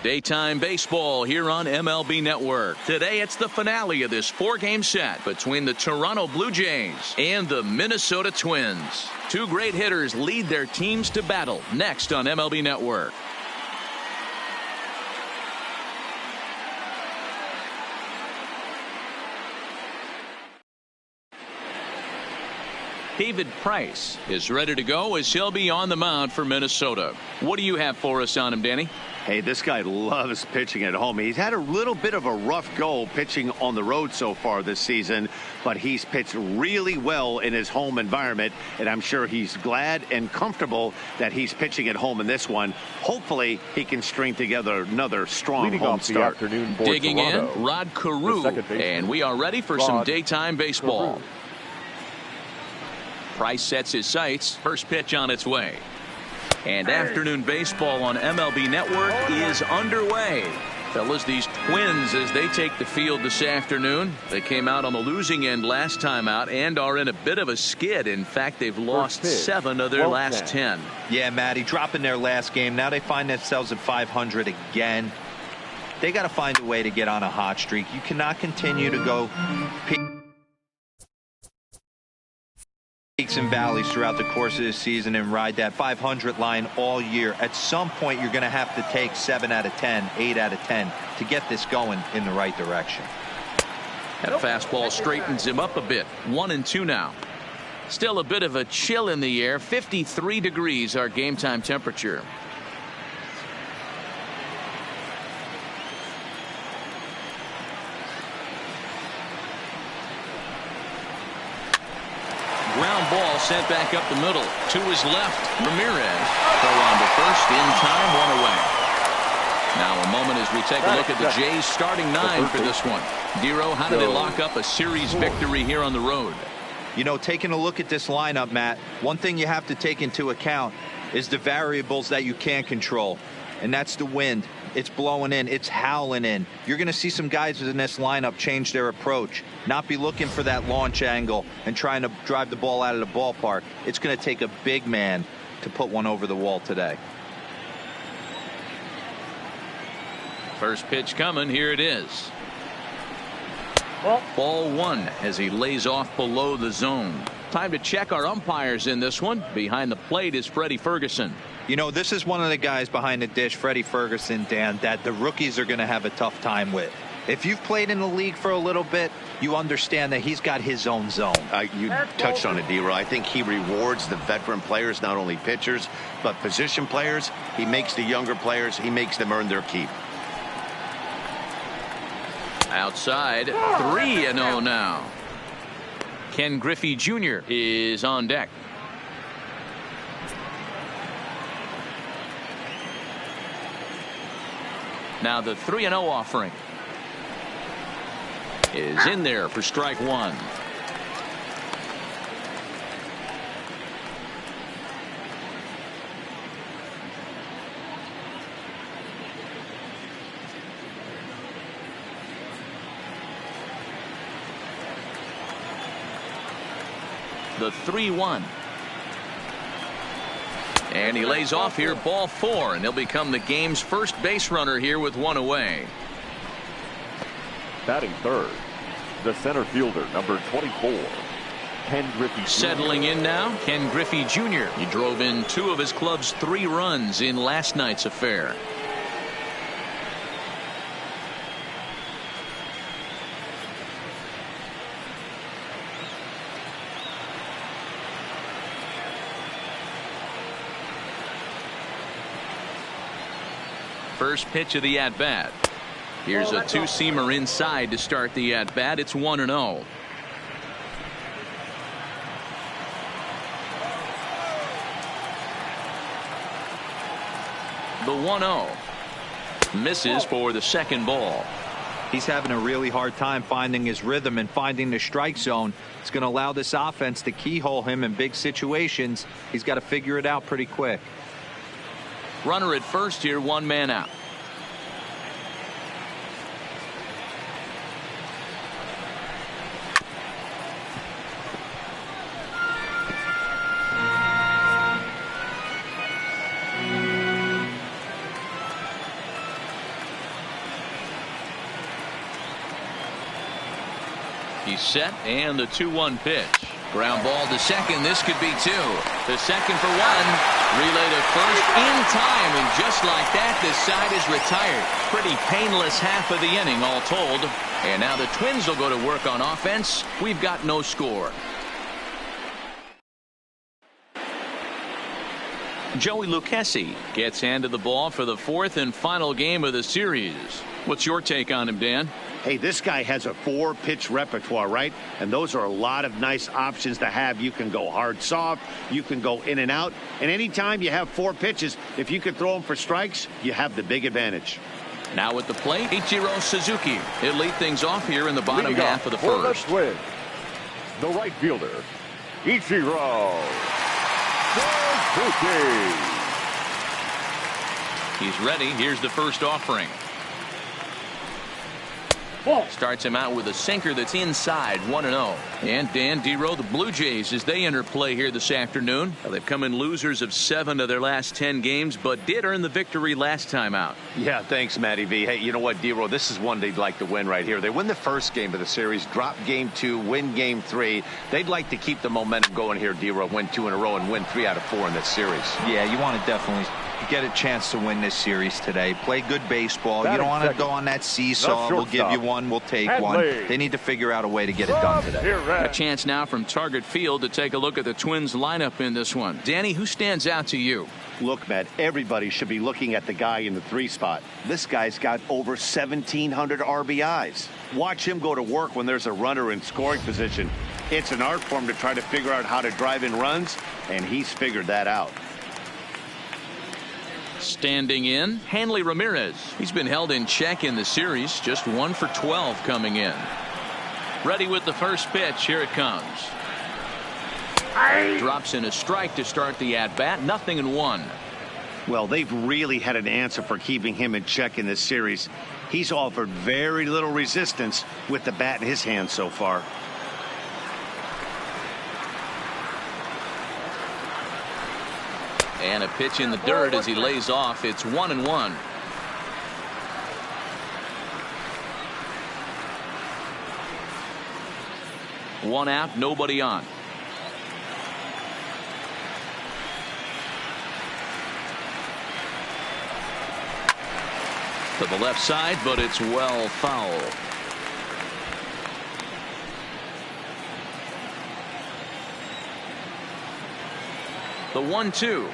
Daytime baseball here on MLB Network. Today it's the finale of this 4-game set between the Toronto Blue Jays and the Minnesota Twins. Two great hitters lead their teams to battle next on MLB Network. David Price is ready to go as he'll be on the mound for Minnesota. What do you have for us on him, Danny? Hey, this guy loves pitching at home. He's had a little bit of a rough go pitching on the road so far this season, but he's pitched really well in his home environment, and I'm sure he's glad and comfortable that he's pitching at home in this one. Hopefully, he can string together another strong home start. Digging in, Rod Carew, and we are ready for some daytime baseball. Price sets his sights. First pitch on its way. And afternoon baseball on MLB Network is underway. Fellas, these Twins, as they take the field this afternoon, they came out on the losing end last time out and are in a bit of a skid. In fact, they've lost 7 of their last 10. Yeah, Matty, dropping their last game. Now they find themselves at 500 again. They got to find a way to get on a hot streak. You cannot continue to go peaks and valleys throughout the course of the season and ride that 500 line all year. At some point, you're going to have to take 7 out of 10, 8 out of 10 to get this going in the right direction. That fastball straightens him up a bit. 1-2 now. Still a bit of a chill in the air. 53 degrees our game time temperature. Ground ball sent back up the middle to his left. Ramirez throw on to first in time, 1 away. Now a moment as we take a look at the Jays starting 9 for this one. Dero, how do they lock up a series victory here on the road? You know, taking a look at this lineup, Matt, one thing you have to take into account is the variables that you can't control, and that's the wind. It's blowing in. It's howling in. You're going to see some guys in this lineup change their approach, not be looking for that launch angle and trying to drive the ball out of the ballpark. It's going to take a big man to put one over the wall today. First pitch coming. Here it is. Ball 1 as he lays off below the zone. Time to check our umpires in this one. Behind the plate is Freddie Ferguson. You know, this is one of the guys behind the dish, Freddie Ferguson, Dan, that the rookies are going to have a tough time with. If you've played in the league for a little bit, you understand that he's got his own zone. You touched on it, D-Roy. I think he rewards the veteran players, not only pitchers, but position players. He makes the younger players, he makes them earn their keep. Outside, 3-0 now. Ken Griffey Jr. is on deck. Now the 3-0 offering is in there for strike 1. The 3-1. And he lays off here, ball 4, and he'll become the game's first base runner here with 1 away. Batting third, the center fielder, number 24, Ken Griffey Jr. Settling in now, Ken Griffey Jr. He drove in 2 of his club's 3 runs in last night's affair. First pitch of the at-bat. Here's a 2-seamer inside to start the at-bat. It's 1-0. The 1-0 misses for the second ball. He's having a really hard time finding his rhythm and finding the strike zone. It's going to allow this offense to keyhole him in big situations. He's got to figure it out pretty quick. Runner at first here, 1 man out. He's set, and the 2-1 pitch. Ground ball to second. This could be two. The second for one. Relay to first in time, and just like that, this side is retired. Pretty painless half of the inning, all told. And now the Twins will go to work on offense. We've got no score. Joey Lucchesi gets handed the ball for the fourth and final game of the series. What's your take on him, Dan? Hey, this guy has a 4-pitch repertoire, right? And those are a lot of nice options to have. You can go hard, soft. You can go in and out. And anytime you have 4 pitches, if you can throw them for strikes, you have the big advantage. Now at the plate, Ichiro Suzuki. He'll lead things off here in the bottom half of the first. The right fielder, Ichiro Suzuki. He's ready. Here's the first offering. Starts him out with a sinker that's inside, 1-0. And Dan Dero, the Blue Jays, as they enter play here this afternoon. They've come in losers of 7 of their last 10 games, but did earn the victory last time out. Yeah, thanks, Matty V. Hey, you know what, Dero, this is one they'd like to win right here. They win the first game of the series, drop game 2, win game 3. They'd like to keep the momentum going here, Dero, win 2 in a row and win 3 out of 4 in this series. Yeah, you want to definitely get a chance to win this series today. Play good baseball. You don't want to go on that seesaw. We'll give you one. We'll take one. They need to figure out a way to get it done today. A chance now from Target Field to take a look at the Twins lineup in this one. Danny, who stands out to you? Look, Matt, everybody should be looking at the guy in the 3 spot. This guy's got over 1,700 RBIs. Watch him go to work when there's a runner in scoring position. It's an art form to try to figure out how to drive in runs, and he's figured that out. Standing in, Hanley Ramirez. He's been held in check in the series, just 1 for 12 coming in. Ready with the first pitch. Here it comes. Drops in a strike to start the at-bat. 0-1. Well, they've really had an answer for keeping him in check in this series. He's offered very little resistance with the bat in his hand so far. And a pitch in the dirt as he lays off. It's 1-1. One out, nobody on. To the left side, but it's well foul. The 1-2.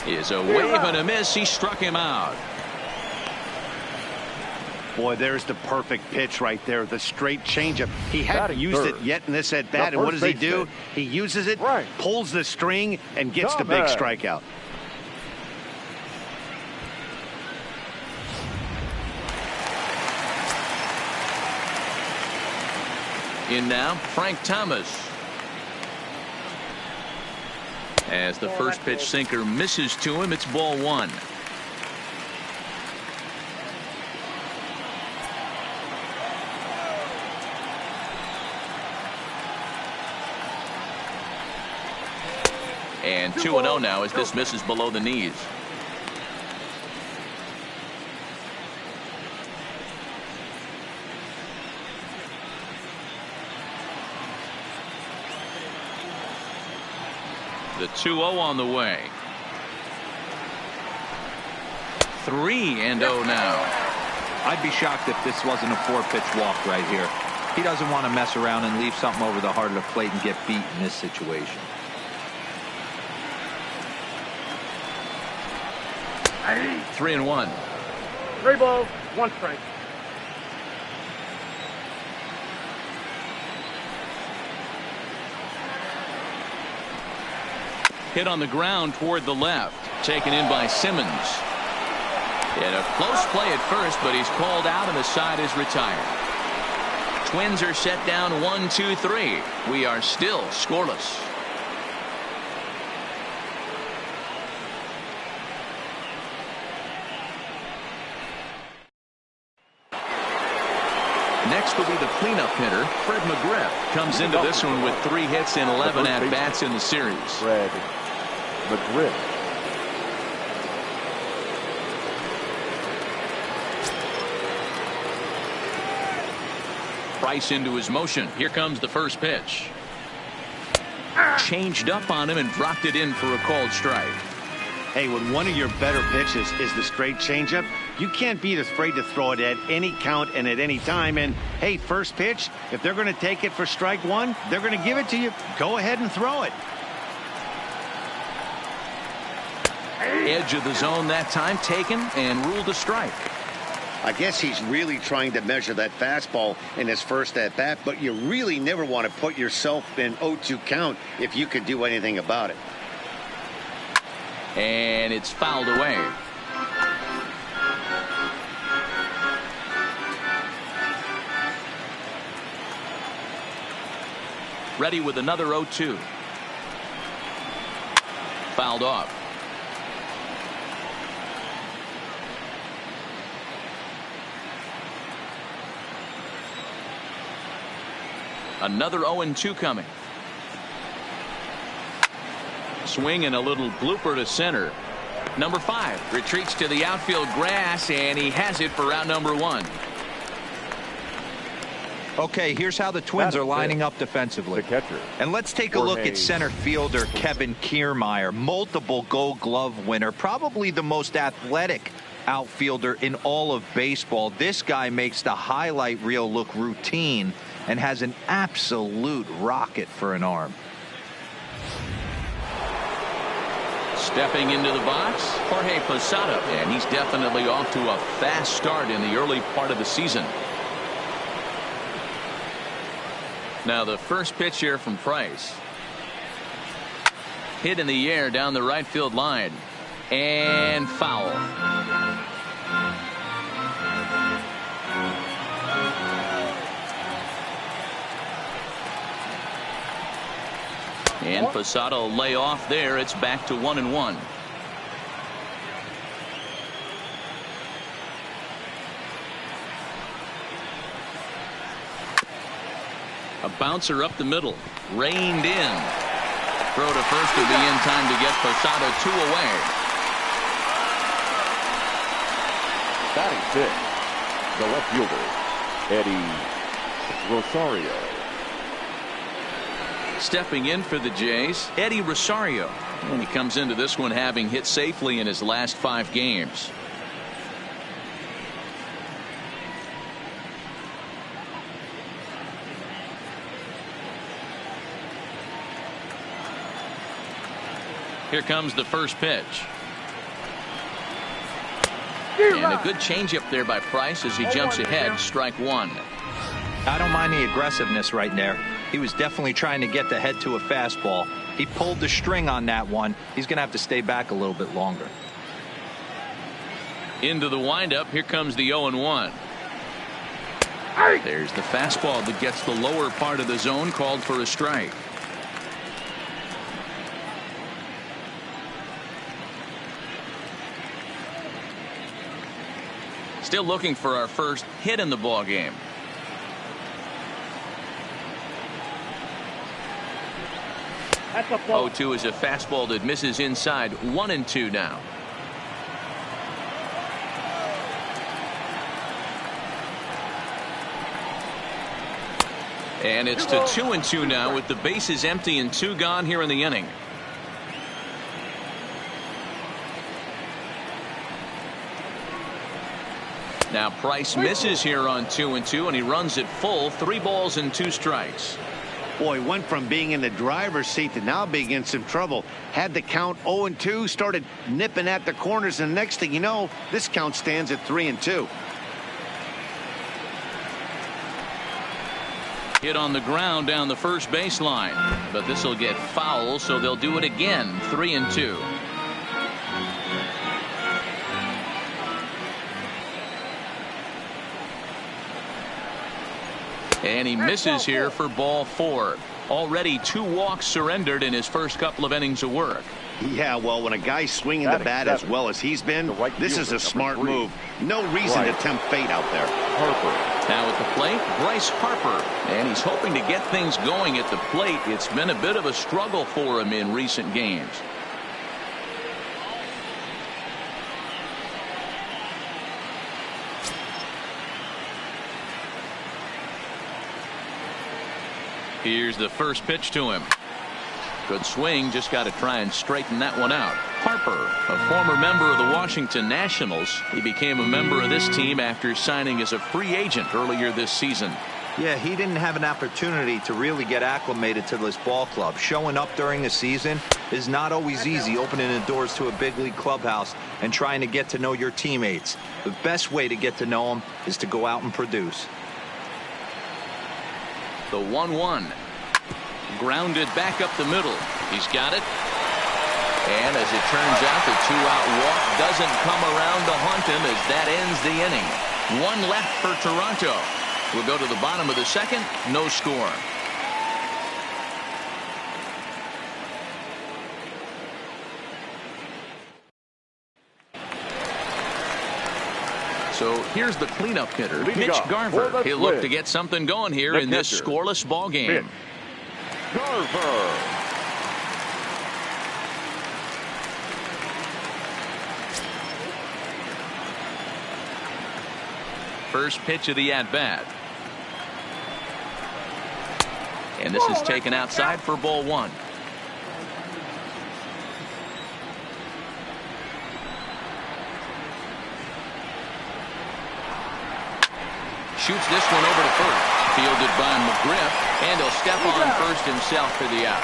Is a wave and a miss. He struck him out. Boy, there's the perfect pitch right there. The straight changeup. He hadn't used it yet in this at bat. And what does he do? He uses it, pulls the string, and gets the big strikeout. In now, Frank Thomas. As the first pitch sinker misses to him, it's ball 1. And 2-0 now as this misses below the knees. The 2-0 on the way. 3-0 now. I'd be shocked if this wasn't a 4-pitch walk right here. He doesn't want to mess around and leave something over the heart of the plate and get beat in this situation. 3-1. 3 balls, 1 strike. Hit on the ground toward the left. Taken in by Simmons. In a close play at first, but he's called out and the side is retired. Twins are set down 1-2-3. We are still scoreless. Next will be the cleanup hitter, Fred Mcgriff. Comes into this one with 3 hits and 11 at-bats in the series. Fred Mcgriff. Bryce into his motion. Here comes the first pitch. Changed up on him and dropped it in for a called strike. Hey, when one of your better pitches is the straight changeup, you can't be afraid to throw it at any count and at any time. And, hey, first pitch, if they're going to take it for strike one, they're going to give it to you. Go ahead and throw it. Edge of the zone that time taken and ruled a strike. I guess he's really trying to measure that fastball in his first at bat, but you really never want to put yourself in 0-2 count if you could do anything about it. And it's fouled away. Ready with another 0-2. Fouled off. Another 0-2 coming. Swing and a little blooper to center. Number 5 retreats to the outfield grass, and he has it for out number 1. Okay, here's how the Twins are lining up defensively. The catcher. And let's take a look at center fielder Kevin Kiermaier, multiple Gold Glove winner, probably the most athletic outfielder in all of baseball. This guy makes the highlight reel look routine and has an absolute rocket for an arm. Stepping into the box, Jorge Posada, and he's definitely off to a fast start in the early part of the season. Now the first pitch here from Bryce. Hit in the air down the right field line, and foul. And Posada will lay off there. It's back to 1-1. A bouncer up the middle. Reined in. Throw to first will be in time to get Posada 2 away. Batting 6, the left fielder, Eddie Rosario. Stepping in for the Jays, Eddie Rosario. And he comes into this one having hit safely in his last 5 games. Here comes the first pitch. And a good changeup there by Bryce as he jumps ahead. Strike 1. I don't mind the aggressiveness right there. He was definitely trying to get the head to a fastball. He pulled the string on that one. He's going to have to stay back a little bit longer. Into the windup. Here comes the 0-1. There's the fastball that gets the lower part of the zone, called for a strike. Still looking for our first hit in the ball game. That's a ball. 0-2 is a fastball that misses inside. 1-2 now. And it's to 2-2 now with the bases empty and 2 gone here in the inning. Now Bryce misses here on 2-2, and he runs it full. 3 balls and 2 strikes. Boy, went from being in the driver's seat to now being in some trouble. Had the count 0-2, started nipping at the corners, and next thing you know, this count stands at 3-2. Hit on the ground down the first baseline, but this will get foul, so they'll do it again. 3-2. And he misses here for ball 4. Already 2 walks surrendered in his first couple of innings of work. Yeah, well, when a guy's swinging the bat as well as he's been, this is a smart move. No reason to tempt fate out there. Harper. Now at the plate, Bryce Harper. And he's hoping to get things going at the plate. It's been a bit of a struggle for him in recent games. Here's the first pitch to him. Good swing, just got to try and straighten that one out. Harper, a former member of the Washington Nationals. He became a member of this team after signing as a free agent earlier this season. Yeah, he didn't have an opportunity to really get acclimated to this ball club. Showing up during the season is not always easy, opening the doors to a big league clubhouse and trying to get to know your teammates. The best way to get to know them is to go out and produce. The 1-1. Grounded back up the middle. He's got it. And as it turns out, the 2-out walk doesn't come around to haunt him as that ends the inning. One left for Toronto. We'll go to the bottom of the second. No score. So here's the cleanup hitter, Mitch Garver. He'll look to get something going here in this scoreless ball game. Garver. First pitch of the at-bat. And this is taken outside for ball one. Shoots this one over to first. Fielded by Mcgriff. And he'll step on first himself for the out.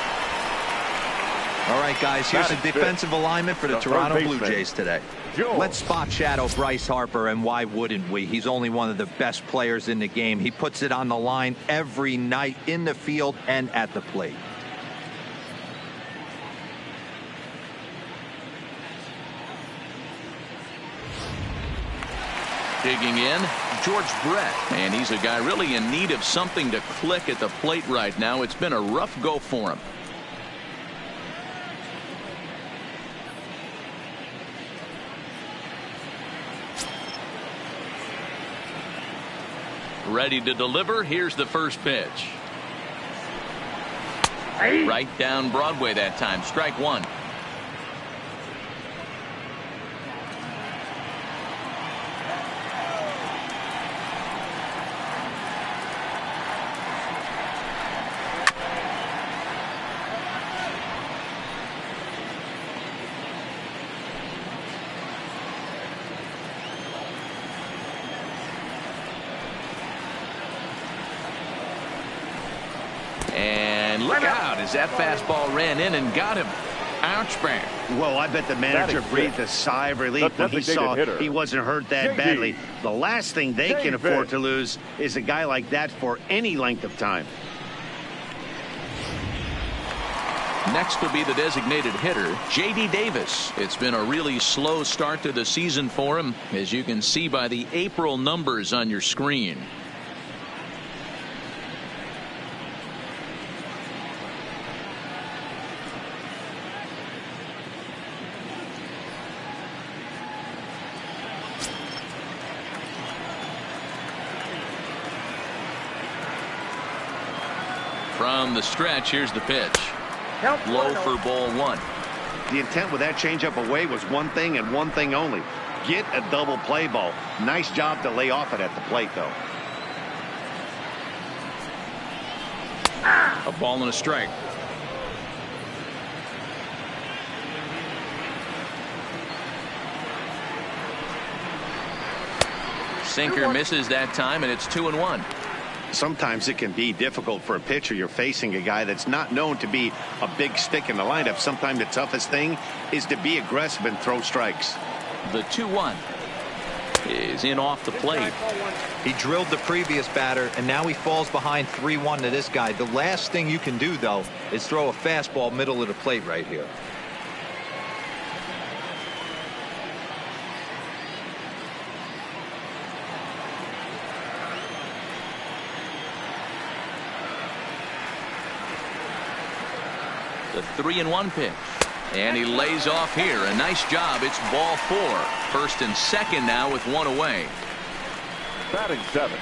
All right, guys, here's the defensive alignment for the Toronto Blue Jays today. Let's spot shadow Bryce Harper, and why wouldn't we? He's only one of the best players in the game. He puts it on the line every night in the field and at the plate. Digging in, George Brett. And he's a guy really in need of something to click at the plate right now. It's been a rough go for him. Ready to deliver. Here's the first pitch. Right down Broadway that time. Strike one. And look out as that fastball ran in and got him. Ouch, man. Well, I bet the manager breathed a sigh of relief when he saw he wasn't hurt that badly. The last thing they can afford to lose is a guy like that for any length of time. Next will be the designated hitter, J.D. Davis. It's been a really slow start to the season for him, as you can see by the April numbers on your screen. From the stretch, here's the pitch. Low for ball one. The intent with that changeup away was one thing and one thing only. Get a double play ball. Nice job to lay off it at the plate, though. A ball and a strike. Sinker misses that time, and it's 2-1. Sometimes it can be difficult for a pitcher. You're facing a guy that's not known to be a big stick in the lineup. Sometimes the toughest thing is to be aggressive and throw strikes. The 2-1 is in off the plate. He drilled the previous batter, and now he falls behind 3-1 to this guy. The last thing you can do, though, is throw a fastball middle of the plate right here. The 3-1 pitch. And he lays off here. A nice job. It's ball four. First and second now with one away. Batting seven,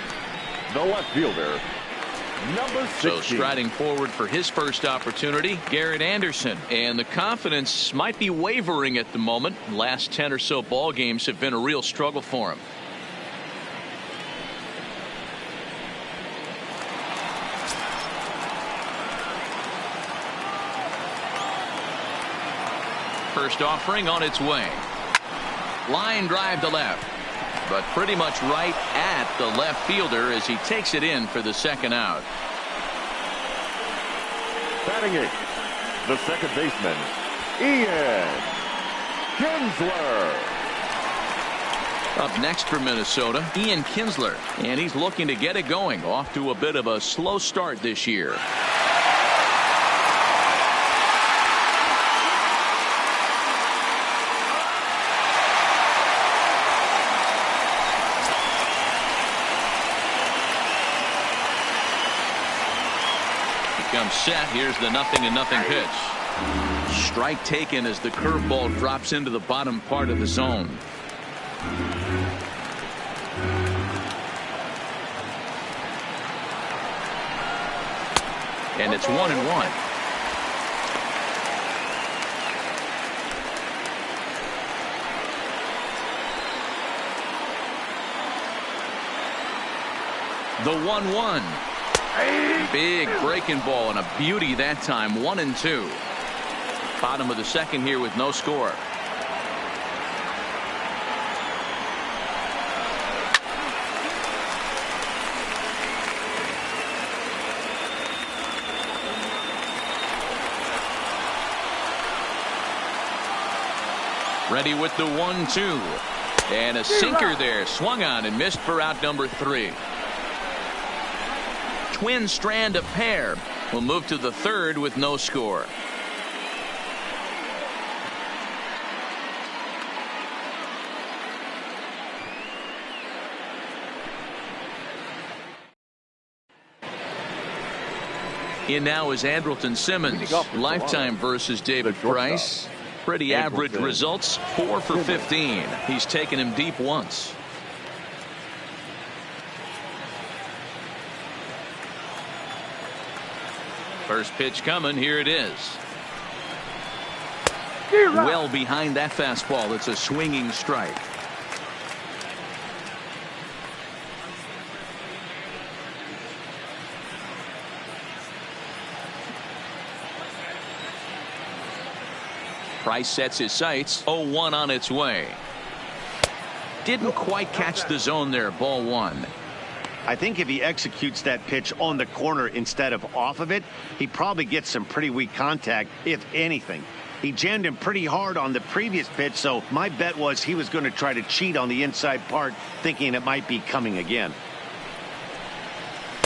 the left fielder, number 16. So striding forward for his first opportunity, Garrett Anderson. And the confidence might be wavering at the moment. Last 10 or so ball games have been a real struggle for him. First offering on its way. Line drive to left, but pretty much right at the left fielder as he takes it in for the second out. Batting it, the second baseman, Ian Kinsler. Up next for Minnesota, Ian Kinsler, and he's looking to get it going. Off to a bit of a slow start this year. Comes set. Here's the 0-0 pitch. Strike taken as the curveball drops into the bottom part of the zone. And it's 1-1. The 1-1. Big breaking ball and a beauty that time. 1-2. Bottom of the second here with no score. Ready with the 1-2. And a sinker there. Swung on and missed for out number 3. Twin strand of pair will move to the third with no score. In now is Andrelton Simmons. Lifetime versus David Bryce. Pretty average results. 4 for 15. He's taken him deep once. First pitch coming. Here it is. Well behind that fastball. It's a swinging strike. Price sets his sights. 0-1 on its way. Didn't quite catch the zone there. Ball 1. I think if he executes that pitch on the corner instead of off of it, he probably gets some pretty weak contact, if anything. He jammed him pretty hard on the previous pitch, so my bet was he was going to try to cheat on the inside part, thinking it might be coming again.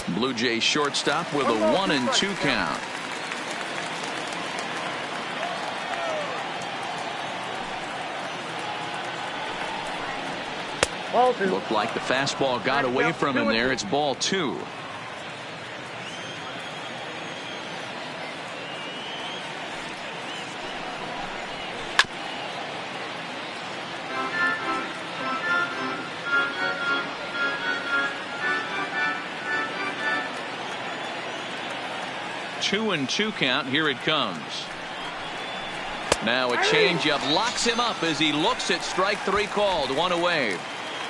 Blue Jays shortstop with a 1-2 count. Looked like the fastball got away from him there. It's ball 2. Two and 2 count. Here it comes. Now a changeup locks him up as he looks at strike 3 called. 1 away.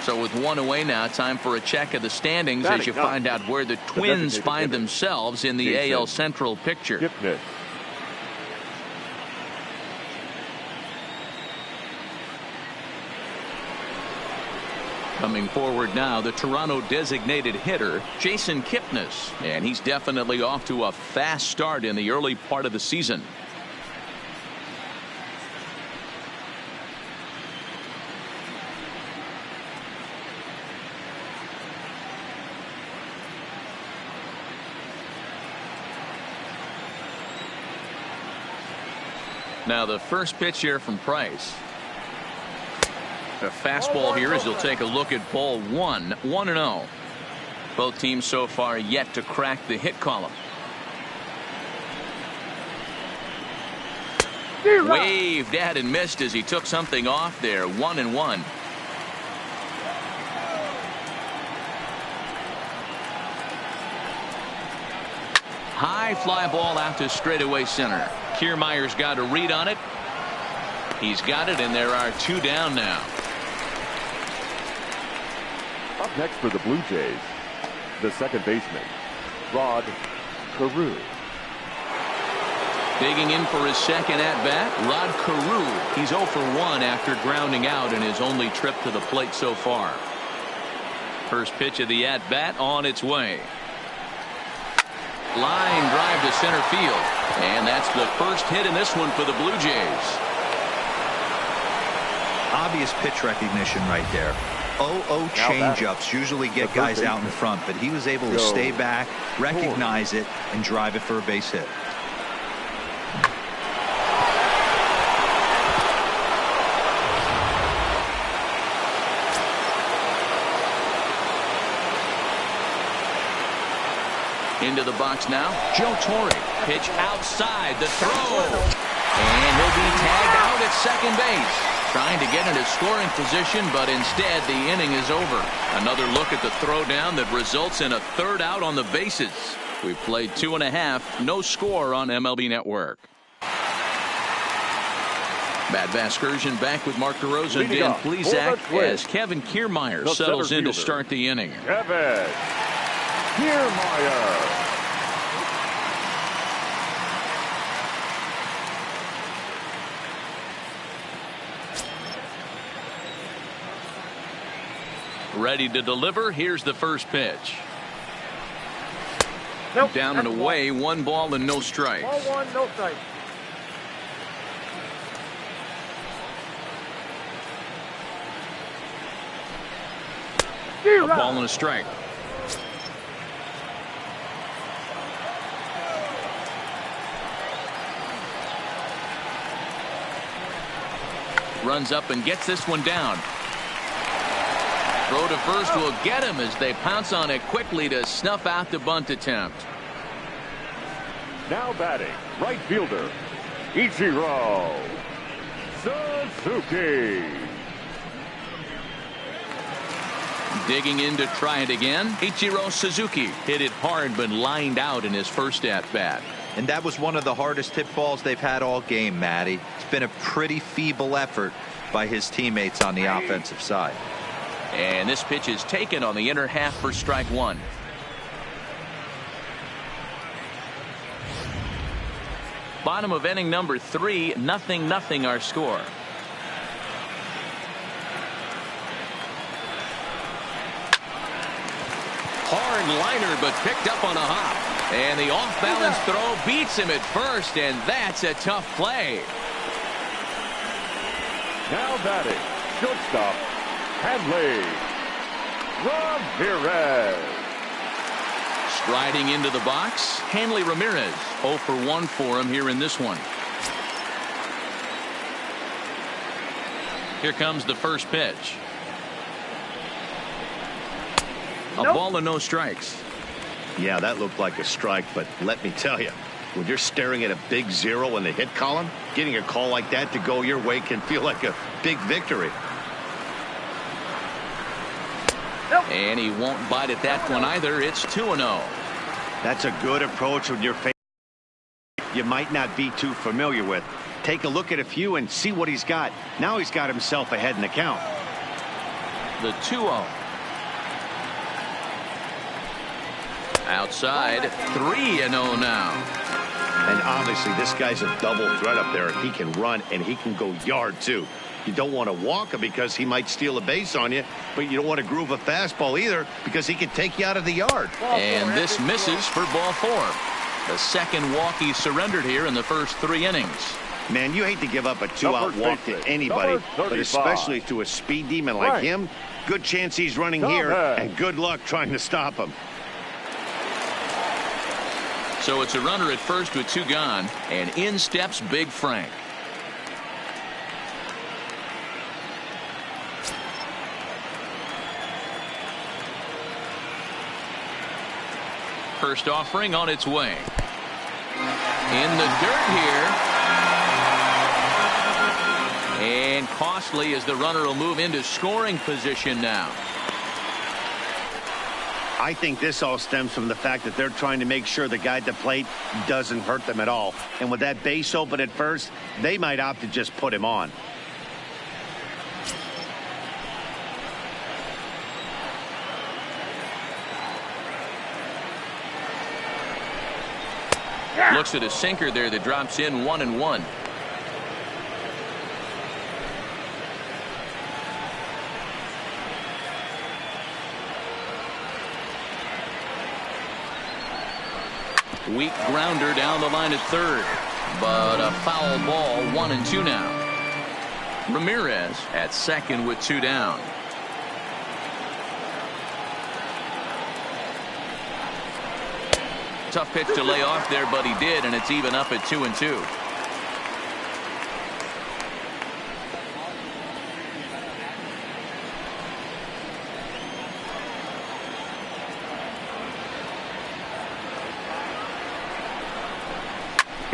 So with 1 away now, time for a check of the standings as you find out where the Twins find themselves in the AL Central picture. Coming forward now, the Toronto designated hitter, Jason Kipnis. And he's definitely off to a fast start in the early part of the season. Now the first pitch here from Price. A fastball here as he'll take a look at ball 1. 1-0. Both teams so far yet to crack the hit column. Waved at and missed as he took something off there. 1-1. High fly ball out to straightaway center. Kiermaier's got a read on it. He's got it, and there are 2 down now. Up next for the Blue Jays, the second baseman, Rod Carew. Digging in for his second at-bat, Rod Carew. He's 0 for 1 after grounding out in his only trip to the plate so far. First pitch of the at-bat on its way. Line drive to center field. And that's the first hit in this one for the Blue Jays. Obvious pitch recognition right there. 0-0 changeups usually get guys out in front, but he was able to stay back, recognize it, and drive it for a base hit. Into the box now, Joe Torre. Pitch outside the throw. And he'll be tagged out at second base. Trying to get into scoring position, but instead the inning is over. Another look at the throwdown that results in a third out on the bases. We've played 2.5, no score on MLB Network. Matt Vasgersian back with Mark DeRosa and Dan Plesac as Kevin Kiermaier settles in to start the inning. Kevin Kiermaier. Ready to deliver. Here's the first pitch. Nope, down and away, 1 ball and no strikes. Ball 1, no strikes. A ball and a strike. Runs up and gets this one down. Throw to first will get him as they pounce on it quickly to snuff out the bunt attempt. Now batting, right fielder, Ichiro Suzuki. Digging in to try it again, Ichiro Suzuki hit it hard but lined out in his first at-bat. And that was one of the hardest hit balls they've had all game, Matty. It's been a pretty feeble effort by his teammates on the offensive side. And this pitch is taken on the inner half for strike 1. Bottom of inning number 3, 0-0 our score. Hard liner, but picked up on a hop. And the off-balance throw beats him at first, and that's a tough play. Now batting, shortstop, Hanley Ramirez. Striding into the box, Hanley Ramirez. 0 for 1 for him here in this one. Here comes the first pitch. A ball and no strikes. Yeah, that looked like a strike, but let me tell you, when you're staring at a big 0 in the hit column, getting a call like that to go your way can feel like a big victory. And he won't bite at that one either. It's 2-0. That's a good approach when you're facing you might not be too familiar with. Take a look at a few and see what he's got. Now he's got himself ahead in the count. The 2-0. Outside, 3-0 now. And obviously this guy's a double threat up there. He can run and he can go yard too. You don't want to walk him because he might steal a base on you, but you don't want to groove a fastball either because he can take you out of the yard. And this misses for ball 4. The second walk he surrendered here in the first 3 innings. Man, you hate to give up a 2-out walk to anybody, but especially to a speed demon like him. Good chance he's running here, and good luck trying to stop him. So it's a runner at first with 2 gone, and in steps Big Frank. First offering on its way. In the dirt here. And costly as the runner will move into scoring position now. I think this all stems from the fact that they're trying to make sure the guy at the plate doesn't hurt them at all. And with that base open at first, they might opt to just put him on. Looks at a sinker there that drops in 1-1. Weak grounder down the line at third, but a foul ball. 1-2 now. Ramirez at second with 2 down. Tough pitch to lay off there, but he did, and it's even up at 2-2.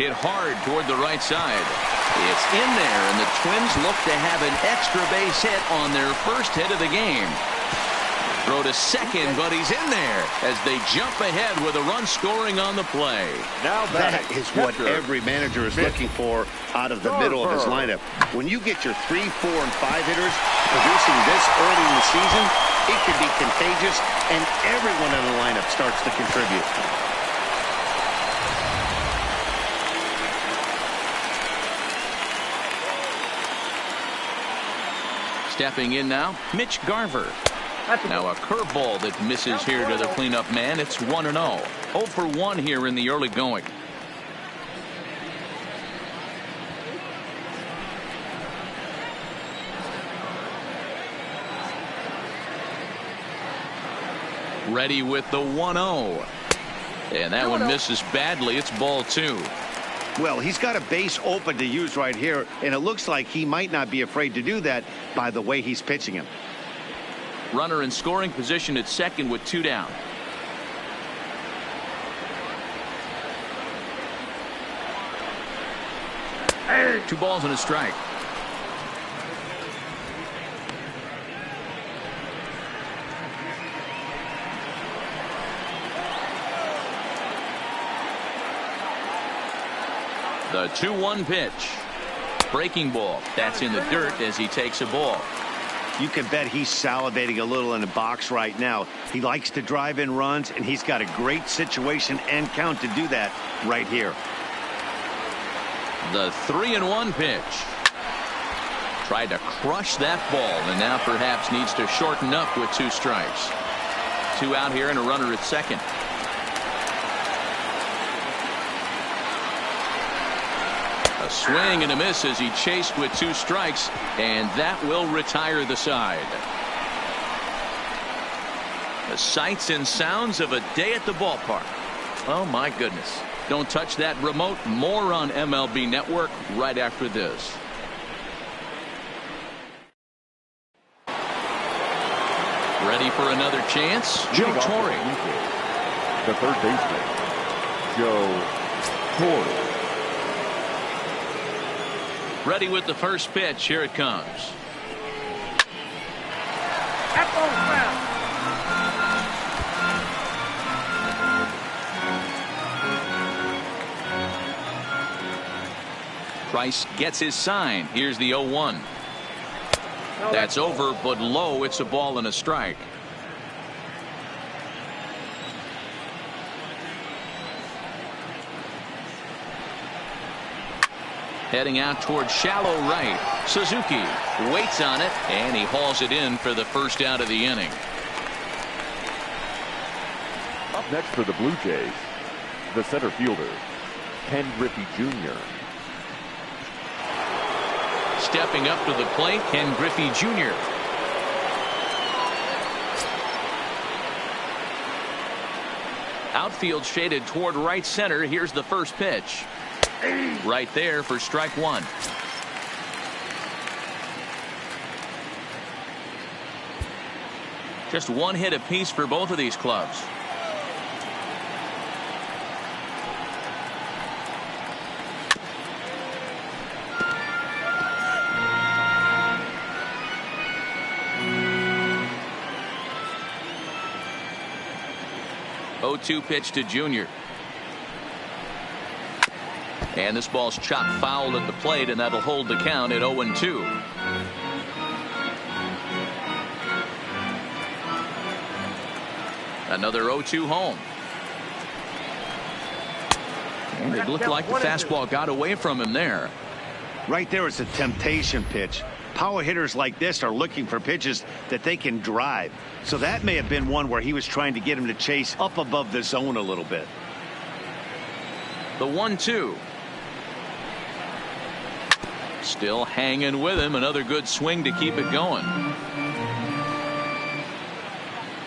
Hit hard toward the right side. It's in there, and the Twins look to have an extra base hit on their first hit of the game. Throw to second, but he's in there as they jump ahead with a run scoring on the play. Now that is what every manager is looking for out of the middle of his lineup. When you get your 3, 4, and 5 hitters producing this early in the season, it can be contagious, and everyone in the lineup starts to contribute. Stepping in now, Mitch Garver. Now a curveball that misses here to the cleanup man. It's 1-0. 0 for 1 here in the early going. Ready with the 1-0. And that one misses badly. It's ball 2. Well, he's got a base open to use right here, and it looks like he might not be afraid to do that by the way he's pitching him. Runner in scoring position at second with 2 down. Hey. 2 balls and a strike. The 2-1 pitch. Breaking ball. That's in the dirt as he takes a ball. You can bet he's salivating a little in the box right now. He likes to drive in runs, and he's got a great situation and count to do that right here. The 3-1 pitch. Tried to crush that ball, and now perhaps needs to shorten up with 2 strikes. 2 out here and a runner at second. A swing and a miss as he chased with 2 strikes, and that will retire the side. The sights and sounds of a day at the ballpark. Oh my goodness. Don't touch that remote. More on MLB Network right after this. Ready for another chance? Joe Torre. The third baseman, Joe Torre. Ready with the first pitch. Here it comes. Bryce gets his sign. Here's the 0-1. That's over, but low. It's a ball and a strike. Heading out toward shallow right. Suzuki waits on it, and he hauls it in for the first out of the inning. Up next for the Blue Jays, the center fielder, Griffey Jr. Stepping up to the plate, Griffey Jr. Outfield shaded toward right center. Here's the first pitch. Right there for strike 1. Just 1 hit apiece for both of these clubs. Oh, 0-2 pitch to Jr. And this ball's chopped foul at the plate, and that'll hold the count at 0-2. Another 0-2 home. And it looked like the fastball got away from him there. Right there is a temptation pitch. Power hitters like this are looking for pitches that they can drive. So that may have been one where he was trying to get him to chase up above the zone a little bit. The 1-2. Still hanging with him. Another good swing to keep it going.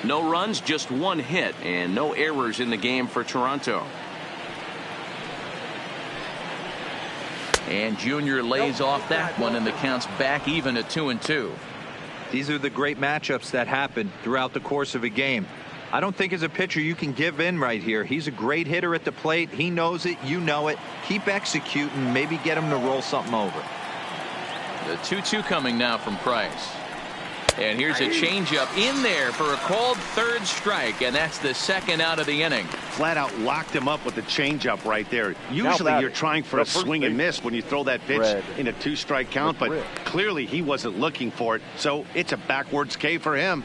No runs, just one hit, and no errors in the game for Toronto. And Jr. lays off that one, and the count's back even at 2-2. These are the great matchups that happen throughout the course of a game. I don't think as a pitcher you can give in right here. He's a great hitter at the plate. He knows it. You know it. Keep executing. Maybe get him to roll something over. The 2-2 coming now from Price. And here's a changeup in there for a called third strike, and that's the second out of the inning. Flat out locked him up with the changeup right there. Usually you're trying for a swing and miss when you throw that pitch in a 2-strike count, but clearly he wasn't looking for it, so it's a backwards K for him.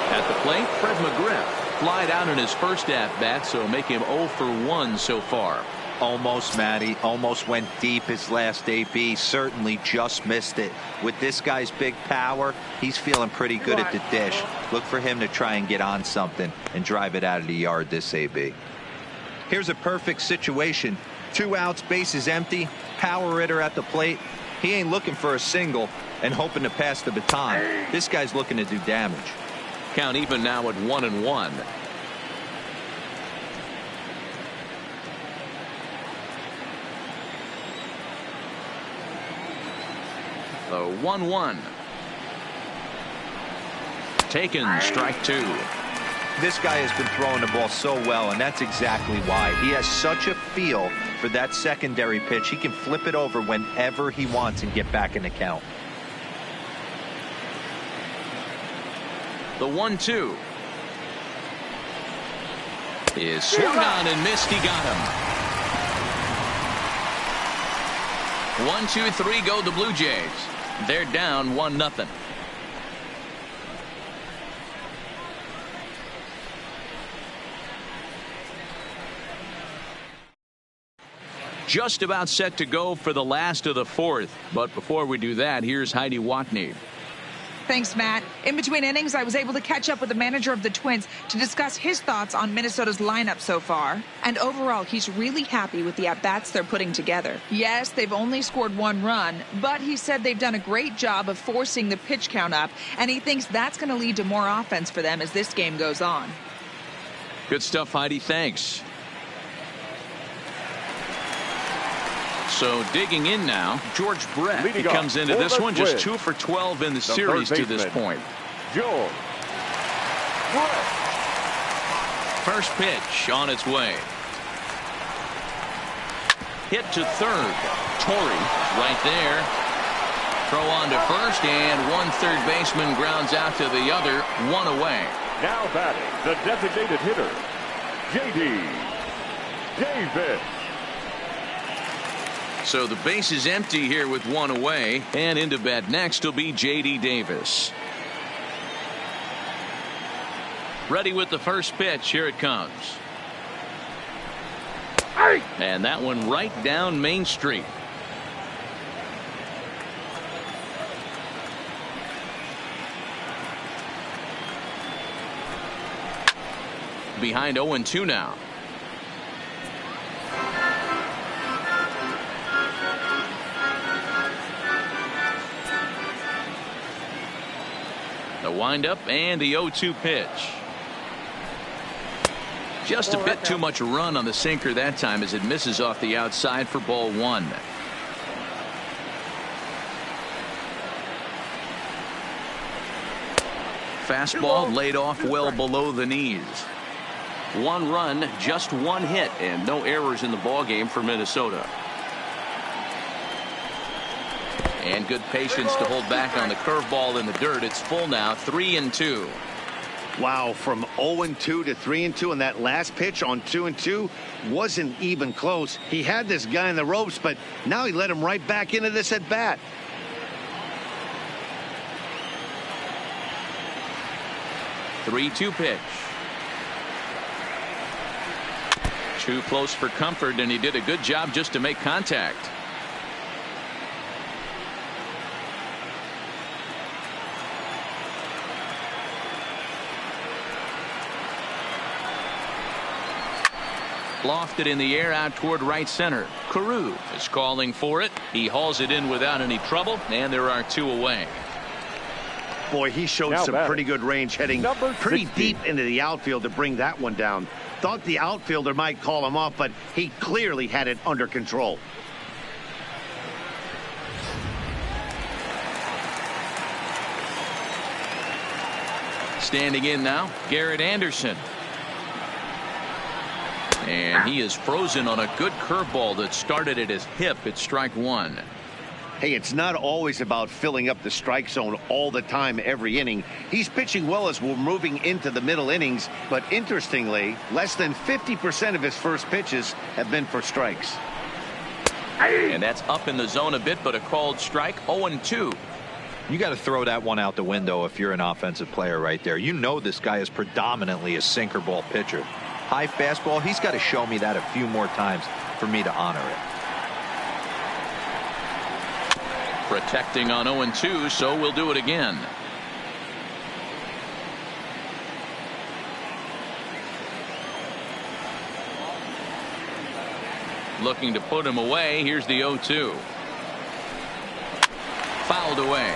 At the plate, Fred Mcgriff flied out in his first at-bat, so make him 0 for 1 so far. Almost, Matty. Almost went deep his last AB. Certainly just missed it. With this guy's big power, he's feeling pretty good at the dish. Look for him to try and get on something and drive it out of the yard this AB. Here's a perfect situation. 2 outs, bases empty. Power hitter at the plate. He ain't looking for a single and hoping to pass the baton. This guy's looking to do damage. Count even now at 1-1. The 1-1. Taken, strike 2. This guy has been throwing the ball so well, and that's exactly why. He has such a feel for that secondary pitch. He can flip it over whenever he wants and get back in the count. The 1-2 is swung on and missed. He got him. 1, 2, 3 go the Blue Jays. They're down 1-0. Just about set to go for the last of the fourth. But before we do that, here's Heidi Watney. Thanks, Matt. In between innings, I was able to catch up with the manager of the Twins to discuss his thoughts on Minnesota's lineup so far. And overall, he's really happy with the at-bats they're putting together. Yes, they've only scored 1 run, but he said they've done a great job of forcing the pitch count up, and he thinks that's going to lead to more offense for them as this game goes on. Good stuff, Heidi. Thanks. So digging in now, George Brett. He comes into this one just 2 for 12 in the series to this point. George Brett. First pitch on its way. Hit to third. Torrey right there. Throw on to first, and one third baseman grounds out to the other. 1 away. Now batting, the designated hitter, J.D. Davis. So the base is empty here with 1 away, and into bat next will be J.D. Davis. Ready with the first pitch. Here it comes. And that one right down Main Street. Behind 0-2 now. The windup and the 0-2 pitch. Just a bit too much run on the sinker that time as it misses off the outside for ball 1. Fastball laid off well below the knees. 1 run, just 1 hit, and no errors in the ball game for Minnesota. And good patience to hold back on the curveball in the dirt. It's full now, 3-2. Wow, from 0-2 to 3-2, and that last pitch on 2-2 wasn't even close. He had this guy in the ropes, but now he let him right back into this at bat. Too close for comfort, and he did a good job just to make contact. Lofted in the air out toward right center. Carew is calling for it. He hauls it in without any trouble, and there are 2 away. Boy, he showed Now some pretty good range heading pretty deep into the outfield to bring that one down. Thought the outfielder might call him off, but he clearly had it under control. Standing in now, Garrett Anderson. And he is frozen on a good curveball that started at his hip at strike 1. Hey, it's not always about filling up the strike zone all the time every inning. He's pitching well as we're moving into the middle innings, but interestingly, less than 50% of his first pitches have been for strikes. And that's up in the zone a bit, but a called strike. 0-2. You got to throw that one out the window if you're an offensive player right there. You know this guy is predominantly a sinker ball pitcher. High fastball, he's got to show me that a few more times for me to honor it. Protecting on 0-2, so we'll do it again. Looking to put him away. Here's the 0-2. Fouled away.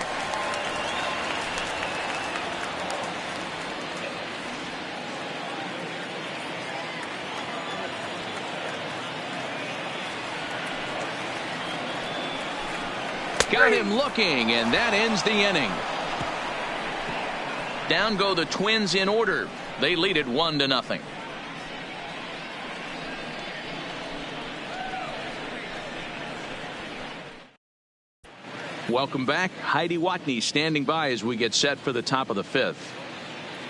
Got him looking, and that ends the inning. Down go the Twins in order. They lead it 1-0. Welcome back. Heidi Watney standing by as we get set for the top of the 5th.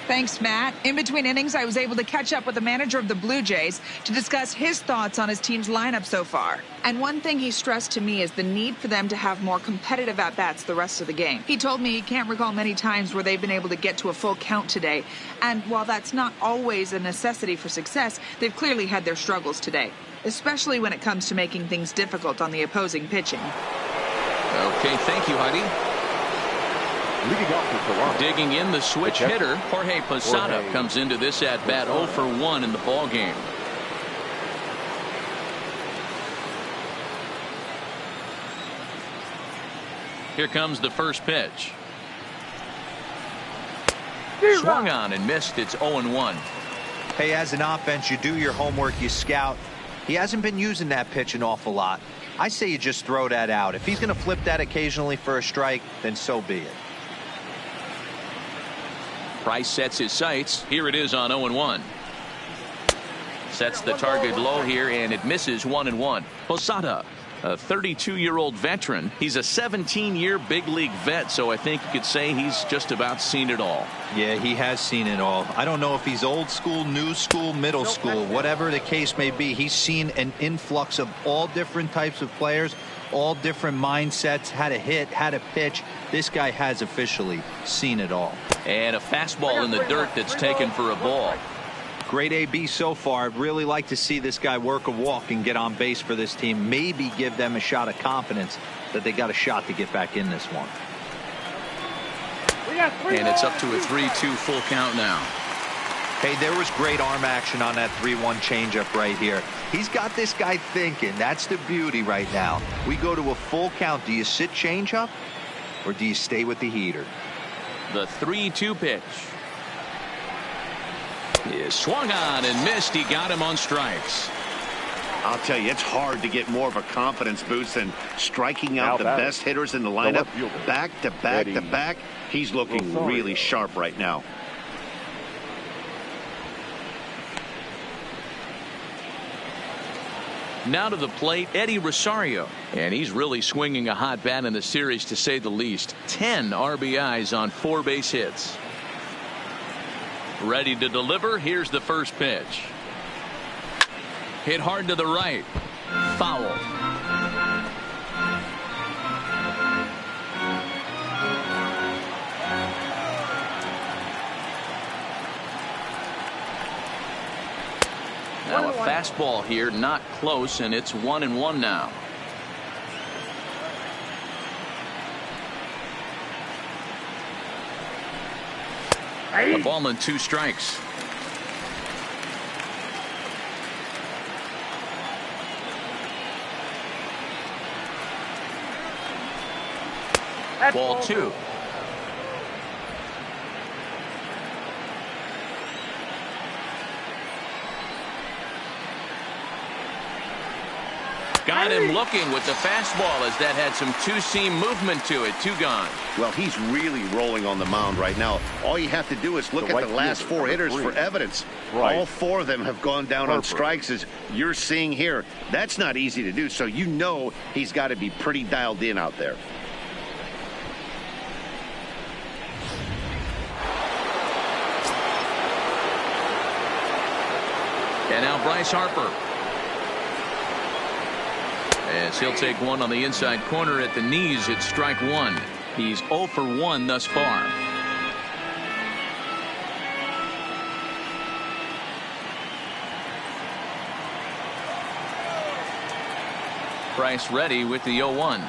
Thanks, Matt. In between innings, I was able to catch up with the manager of the Blue Jays to discuss his thoughts on his team's lineup so far. And one thing he stressed to me is the need for them to have more competitive at-bats the rest of the game. He told me he can't recall many times where they've been able to get to a full count today. And while that's not always a necessity for success, they've clearly had their struggles today, especially when it comes to making things difficult on the opposing pitching. Okay, thank you, Heidi. Leading off for Toronto. Digging in, the switch hitter, Jorge Posada, comes into this at-bat 0 for 1 in the ball game. Here comes the first pitch. Swung on and missed. It's 0-1. Hey, as an offense, you do your homework, you scout. He hasn't been using that pitch an awful lot. I say you just throw that out. If he's going to flip that occasionally for a strike, then so be it. Price sets his sights. Here it is on 0-1. Sets the target low here, and it misses 1-1. Posada, a 32-year-old veteran. He's a 17-year big league vet, so I think you could say he's just about seen it all. Yeah, he has seen it all. I don't know if he's old school, new school, middle school, whatever the case may be. He's seen an influx of all different types of players, all different mindsets, how to hit, how to pitch. This guy has officially seen it all. And a fastball in the dirt that's taken for a ball. Great AB so far. I'd really like to see this guy work a walk and get on base for this team. Maybe give them a shot of confidence that they got a shot to get back in this one. And it's up to a 3-2 full count now. Hey, there was great arm action on that 3-1 changeup right here. He's got this guy thinking. That's the beauty right now. We go to a full count. Do you sit changeup or do you stay with the heater? The 3-2 pitch is swung on and missed. He got him on strikes. I'll tell you, it's hard to get more of a confidence boost than striking out the best hitters in the lineup back to back to back. He's looking really sharp right now. Now to the plate, Eddie Rosario. And he's really swinging a hot bat in the series, to say the least. 10 RBIs on 4 base hits. Ready to deliver. Here's the first pitch. Hit hard to the right. Foul. Now a fastball here, not close, and it's 1-1 now. A ball and 2 strikes. Ball 2. Got him looking with the fastball as that had some two-seam movement to it. 2 gone. Well, he's really rolling on the mound right now. All you have to do is look at the last 4 hitters for evidence. All 4 of them have gone down on strikes, as you're seeing here. That's not easy to do, so you know he's got to be pretty dialed in out there. And now Bryce Harper. As he'll take one on the inside corner at the knees, it's strike 1. He's 0 for 1 thus far. Bryce ready with the 0-1.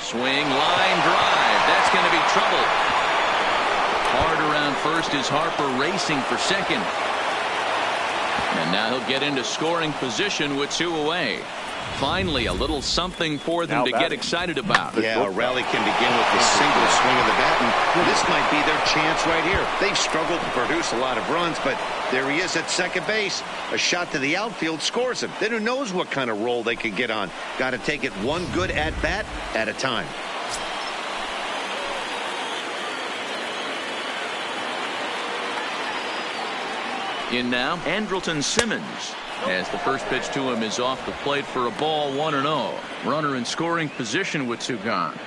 Swing, line drive. That's going to be trouble. Hard around first is Harper racing for second. And now he'll get into scoring position with 2 away. Finally, a little something for them to get excited about. Yeah, a rally can begin with a single swing of the bat, and this might be their chance right here. They've struggled to produce a lot of runs, but there he is at second base. A shot to the outfield scores him. Then who knows what kind of roll they could get on. Got to take it one good at-bat at a time. In now, Andrelton Simmons, as the first pitch to him is off the plate for a ball, 1-0. Runner in scoring position with 2 gone.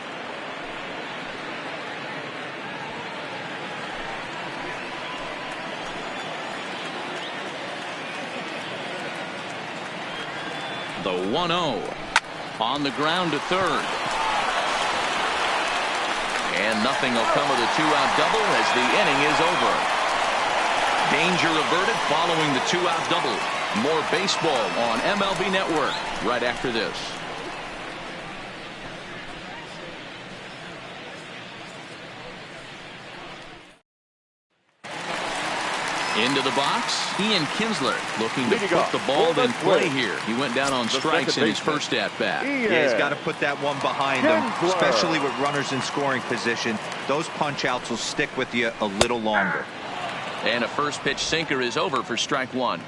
The 1-0 on the ground to third. And nothing will come of the 2-out double as the inning is over. Danger averted following the 2-out double. More baseball on MLB Network right after this. Into the box, Ian Kinsler looking to put the ball in play here. He went down on strikes in his first at-bat. Yeah, he's got to put that one behind him, especially with runners in scoring position. Those punch-outs will stick with you a little longer. And a first pitch sinker is over for strike 1.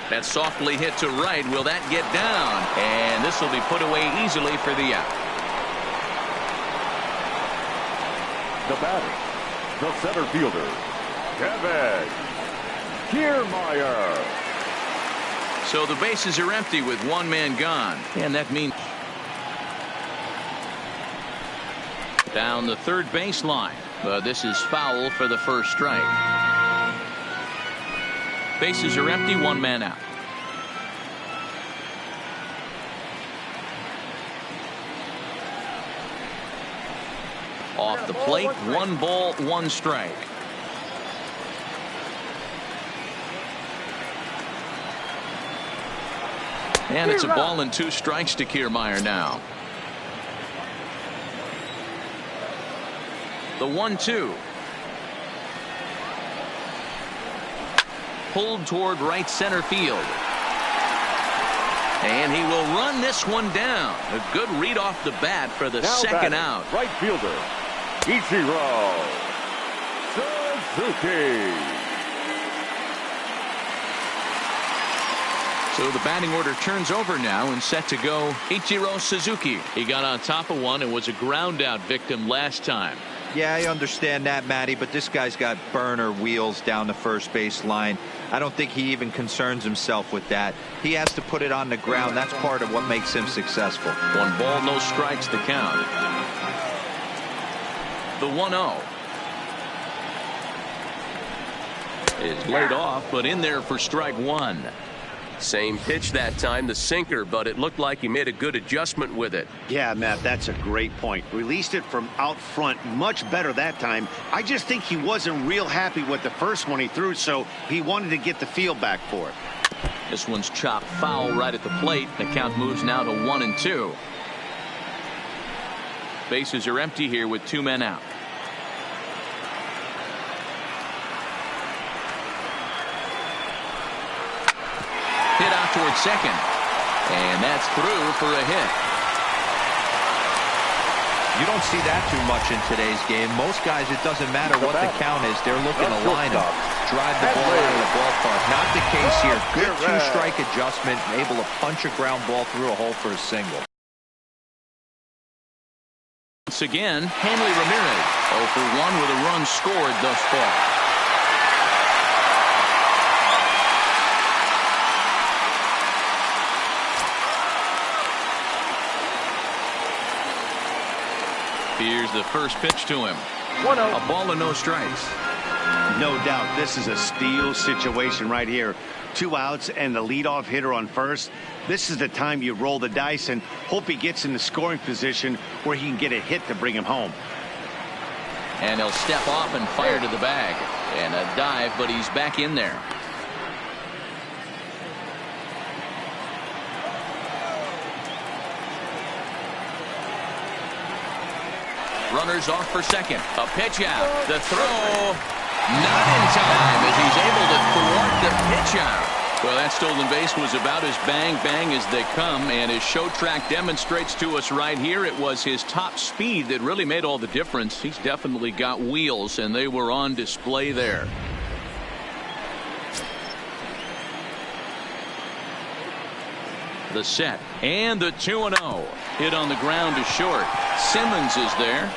That's softly hit to right. Will that get down? And this will be put away easily for the out. The batter, the center fielder, Kevin Kiermaier. So the bases are empty with 1 man gone. And that means down the third baseline. But this is foul for the first strike. Bases are empty, 1 man out. Off the plate, 1 ball, 1 strike. And it's a ball and 2 strikes to Kiermaier now. The 1-2. Pulled toward right center field. And he will run this one down. A good read off the bat for the second out. Right fielder, Ichiro Suzuki. So the batting order turns over now and set to go Ichiro Suzuki. He got on top of one and was a ground out victim last time. Yeah, I understand that, Matty, but this guy's got burner wheels down the first base line. I don't think he even concerns himself with that. He has to put it on the ground. That's part of what makes him successful. 1 ball, no strikes to count. The 1-0 is laid off, but in there for strike 1. Same pitch that time, the sinker, but it looked like he made a good adjustment with it. Yeah, Matt, that's a great point. Released it from out front much better that time. I just think he wasn't real happy with the first one he threw, so he wanted to get the feel back for it. This one's chopped foul right at the plate. The count moves now to 1-2. Bases are empty here with 2 men out. Hit out towards second, and that's through for a hit. You don't see that too much in today's game. Most guys, it doesn't matter what the count is. They're looking to line up, drive the ball out of the ballpark. Not the case here. Good two-strike adjustment, able to punch a ground ball through a hole for a single. Once again, Hanley Ramirez 0 for 1 with a run scored thus far. Here's the first pitch to him. 1-0. A ball and no strikes. No doubt this is a steal situation right here. 2 outs and the leadoff hitter on first. This is the time you roll the dice and hope he gets in the scoring position where he can get a hit to bring him home. And he'll step off and fire to the bag. And a dive, but he's back in there. Runners off for second. A pitch out. The throw not in time as he's able to thwart the pitch out. Well, that stolen base was about as bang as they come, and his show track demonstrates to us right here it was his top speed that really made all the difference. He's definitely got wheels, and they were on display there. The set and the 2-0. Hit on the ground to short. Simmons is there.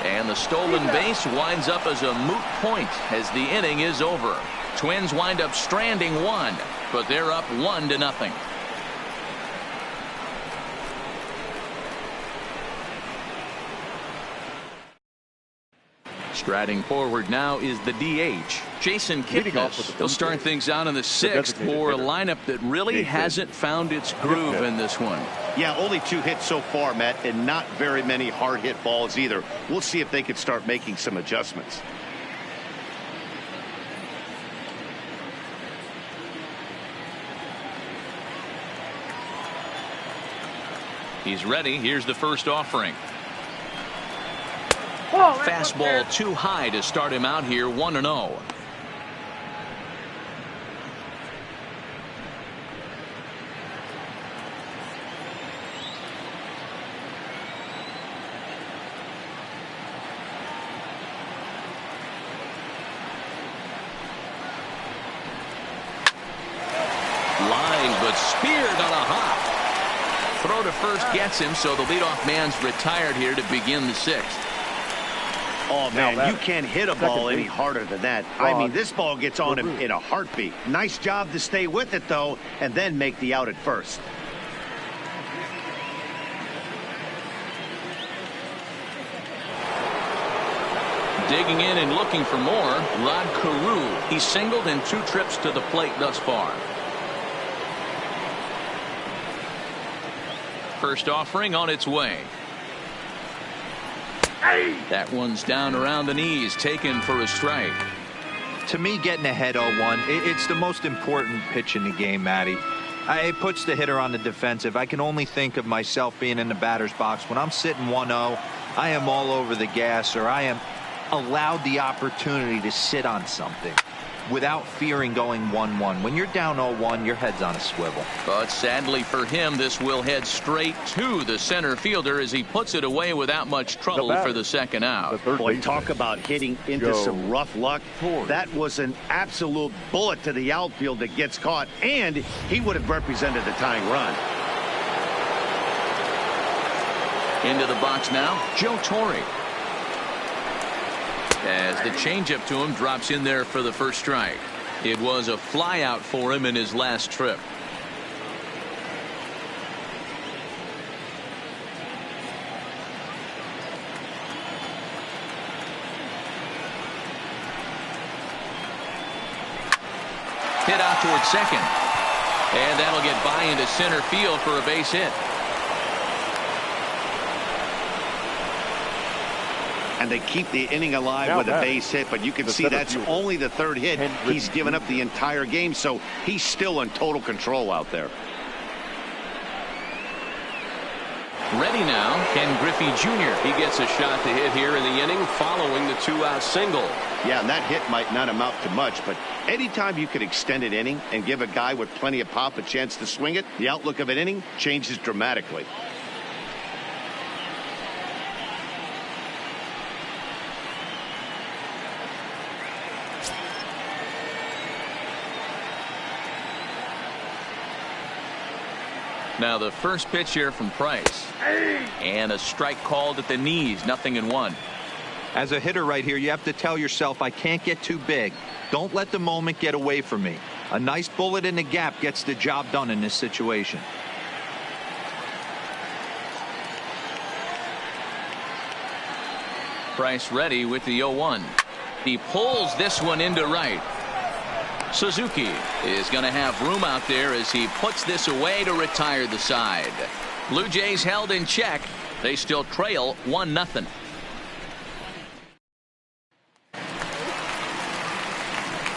And the stolen base winds up as a moot point as the inning is over. Twins wind up stranding 1, but they're up 1-0. Striding forward now is the DH, Jason Kipnis. He'll start things out in the 6th for a lineup that really hasn't found its groove in this one. Yeah, only 2 hits so far, Matt, and not very many hard hit balls either. We'll see if they can start making some adjustments. He's ready. Here's the first offering. Fastball too high to start him out here. 1-0. Line, but speared on a hop. Throw to first gets him, so the leadoff man's retired here to begin the 6th. Oh, man, you can't hit a ball any harder than that. I mean, this ball gets on him in a heartbeat. Nice job to stay with it, though, and then make the out at first. Digging in and looking for more, Rod Carew. He's singled in 2 trips to the plate thus far. First offering on its way. That one's down around the knees, taken for a strike. To me, getting ahead 0-1, it's the most important pitch in the game, Matty. It puts the hitter on the defensive. I can only think of myself being in the batter's box. When I'm sitting 1-0, I am all over the gas, or I am allowed the opportunity to sit on something without fearing going 1-1. When you're down 0-1, your head's on a swivel. But sadly for him, this will head straight to the center fielder as he puts it away without much trouble for the second out. Boy, talk about hitting into some rough luck. That was an absolute bullet to the outfield that gets caught, and he would have represented the tying run. Into the box now, Joe Torre. As the changeup to him drops in there for the first strike. It was a fly out for him in his last trip. Hit out towards second. And that'll get by into center field for a base hit. And they keep the inning alive with a base hit, but you can see that's only the third hit he's given up the entire game, so he's still in total control out there. Ready now, Griffey Jr. He gets a shot to hit here in the inning following the 2-out single. Yeah, and that hit might not amount to much, but anytime you can extend an inning and give a guy with plenty of pop a chance to swing it, the outlook of an inning changes dramatically. Now the first pitch here from Bryce. And a strike called at the knees, 0-1. As a hitter right here, you have to tell yourself, I can't get too big. Don't let the moment get away from me. A nice bullet in the gap gets the job done in this situation. Bryce ready with the 0-1. He pulls this one into right. Suzuki is going to have room out there as he puts this away to retire the side. Blue Jays held in check. They still trail 1-0.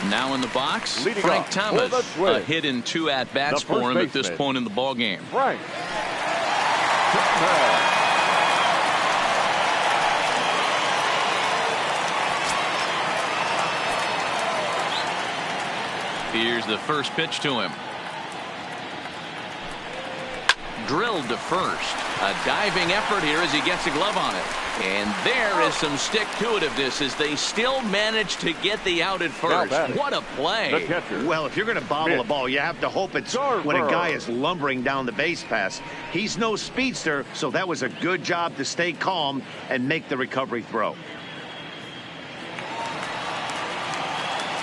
Now in the box, Leading Frank off, Thomas. A hit in 2 at-bats for him at this point in the ball game. Frank. Here's the first pitch to him. Drilled to first. A diving effort here as he gets a glove on it. And there is some stick-to-itiveness as they still manage to get the out at first. What a play. Well, if you're going to bobble the ball, you have to hope it's when a guy is lumbering down the base pass. He's no speedster, so that was a good job to stay calm and make the recovery throw.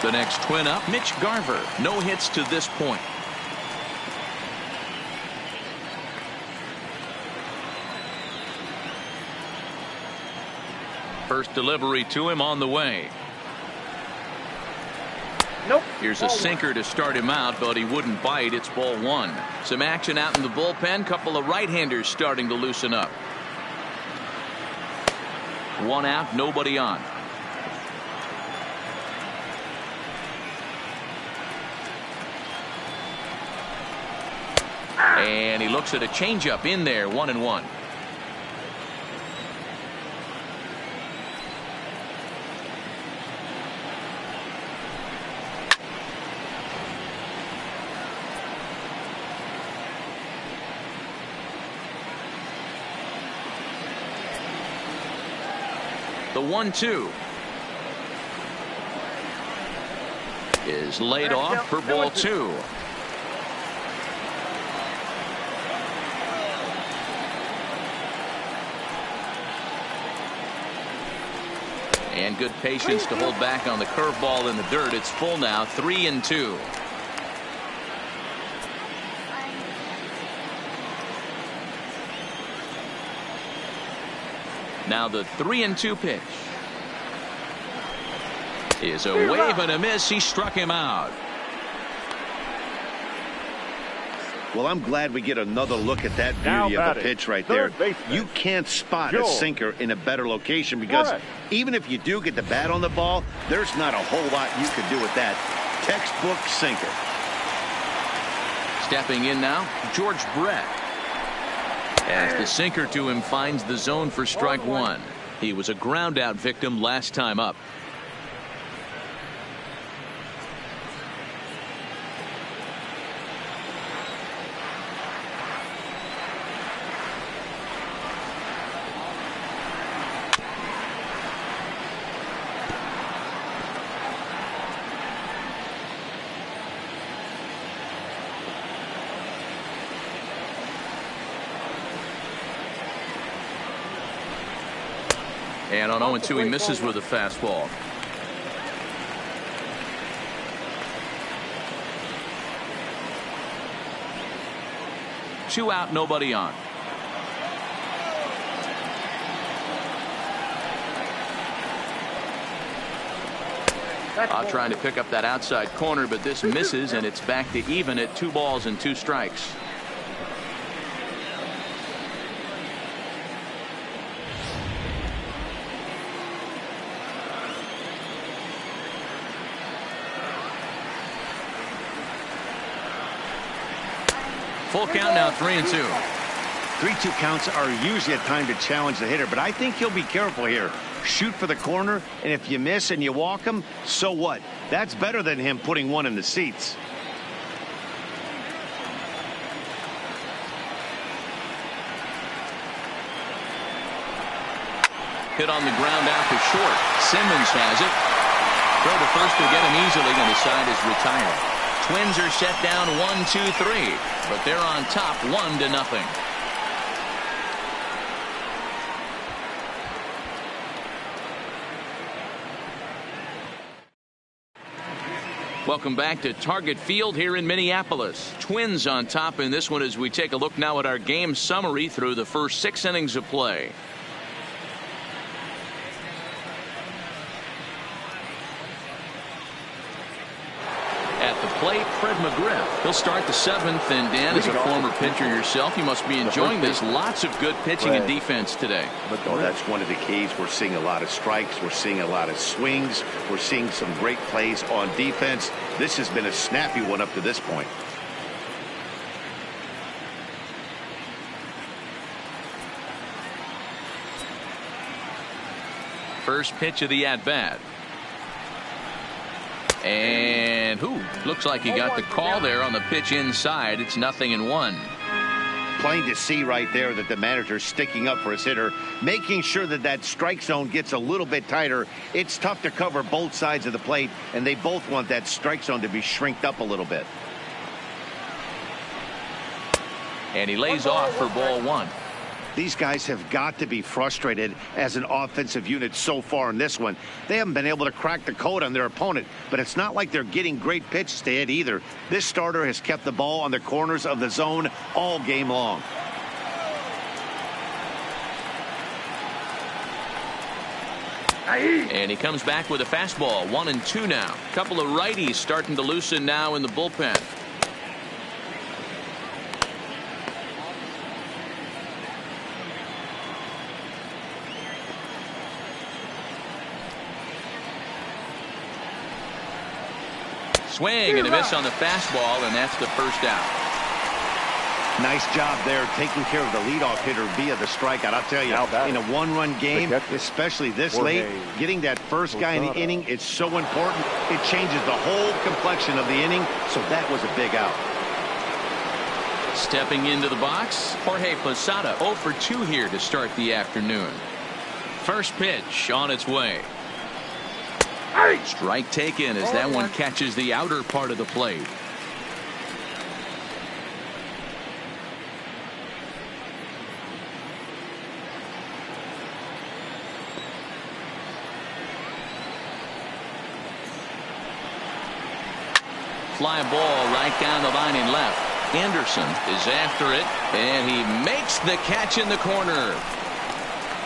The next twin up, Mitch Garver. No hits to this point. First delivery to him on the way. Nope. Here's a sinker to start him out, but he wouldn't bite. It's ball 1. Some action out in the bullpen. Couple of right-handers starting to loosen up. 1 out, nobody on. And he looks at a changeup in there, 1-1. The 1-2 is laid off for ball 2. And good patience to hold back on the curveball in the dirt. It's full now, 3-2. Now the 3-2 pitch is a wave and a miss. He struck him out. Well, I'm glad we get another look at that beauty of the pitch right there. You can't spot a sinker in a better location because even if you do get the bat on the ball, there's not a whole lot you can do with that. Textbook sinker. Stepping in now, George Brett. As the sinker to him finds the zone for strike 1. He was a ground out victim last time up. And on 0-2 he misses with a fastball. Two out, nobody on. Trying to pick up that outside corner, but this misses, and it's back to even at 2 balls and 2 strikes. Full count now, 3-2. 3-2 counts are usually a time to challenge the hitter, but I think he'll be careful here. Shoot for the corner, and if you miss and you walk him, so what? That's better than him putting one in the seats. Hit on the ground out to short. Simmons has it. Throw to first will get him easily, and the side is retired. Twins are set down 1-2-3, but they're on top 1-0. Welcome back to Target Field here in Minneapolis. Twins on top in this one as we take a look now at our game summary through the first 6 innings of play. At the plate, Fred Mcgriff. He'll start the 7th, and Dan, as a former pitcher yourself, you must be enjoying this. Lots of good pitching and defense today. Oh, that's one of the keys. We're seeing a lot of strikes. We're seeing a lot of swings. We're seeing some great plays on defense. This has been a snappy one up to this point. First pitch of the at-bat. And looks like he got the call there on the pitch inside. It's 0-1. Plain to see right there that the manager's sticking up for his hitter, making sure that that strike zone gets a little bit tighter. It's tough to cover both sides of the plate, and they both want that strike zone to be shrinked up a little bit. And he lays off for ball 1. These guys have got to be frustrated as an offensive unit so far in this one. They haven't been able to crack the code on their opponent, but it's not like they're getting great pitches to hit either. This starter has kept the ball on the corners of the zone all game long. And he comes back with a fastball. 1-2 now. Couple of righties starting to loosen now in the bullpen. Swing and a miss on the fastball, and that's the first out. Nice job there taking care of the leadoff hitter via the strikeout. I'll tell you, in a one-run game, especially this late, getting that first guy in the inning is so important. It changes the whole complexion of the inning, so that was a big out. Stepping into the box, Jorge Posada 0 for 2 here to start the afternoon. First pitch on its way. Strike taken as that one catches the outer part of the plate. Fly ball right down the line in left. Anderson is after it, and he makes the catch in the corner.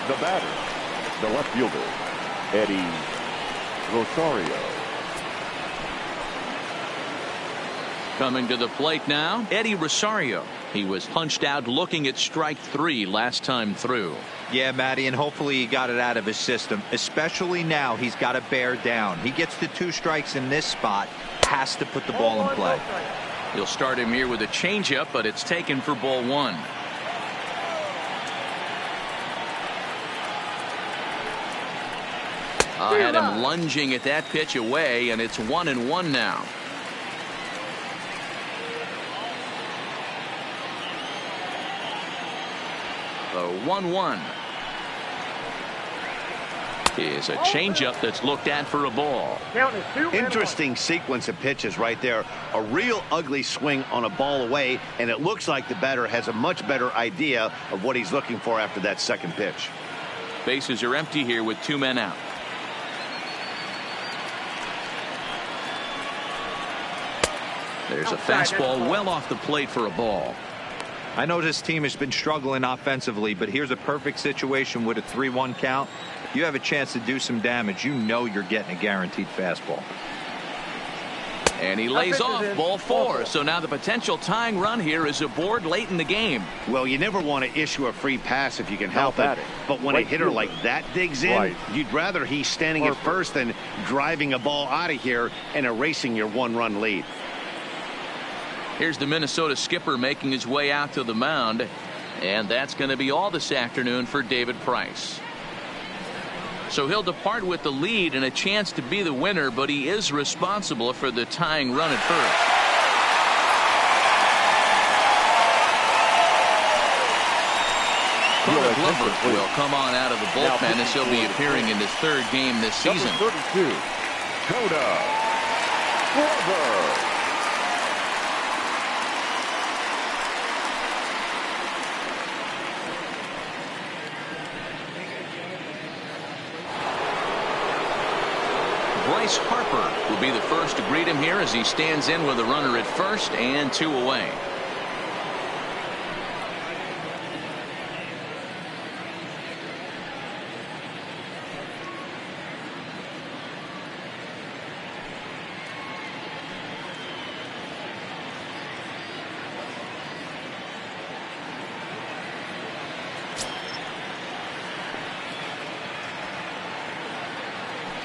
The batter, the left fielder, Eddie Rosario. Coming to the plate now, Eddie Rosario. He was punched out looking at strike 3 last time through. Yeah, Matty, and hopefully he got it out of his system. Especially now, he's got to bear down. He gets the 2 strikes in this spot, has to put the ball in play. He'll start him here with a changeup, but it's taken for ball 1. I had him lunging at that pitch away, and it's 1-1 now. The 1-1 is a changeup that's looked at for a ball. Interesting sequence of pitches right there. A real ugly swing on a ball away, and it looks like the batter has a much better idea of what he's looking for after that second pitch. Bases are empty here with 2 men out. There's a fastball well off the plate for a ball. I know this team has been struggling offensively, but here's a perfect situation with a 3-1 count. You have a chance to do some damage. You know you're getting a guaranteed fastball. And he lays off ball 4. So now the potential tying run here is aboard late in the game. Well, you never want to issue a free pass if you can help it. But when a hitter like that digs in, you'd rather he's standing at first than driving a ball out of here and erasing your 1-run lead. Here's the Minnesota skipper making his way out to the mound. And that's going to be all this afternoon for David Price. So he'll depart with the lead and a chance to be the winner, but he is responsible for the tying run at first. Glover will come on out of the bullpen as he'll be appearing in his 3rd game this season. Number 32, Glover. Bryce Harper will be the first to greet him here as he stands in with a runner at first and 2 away.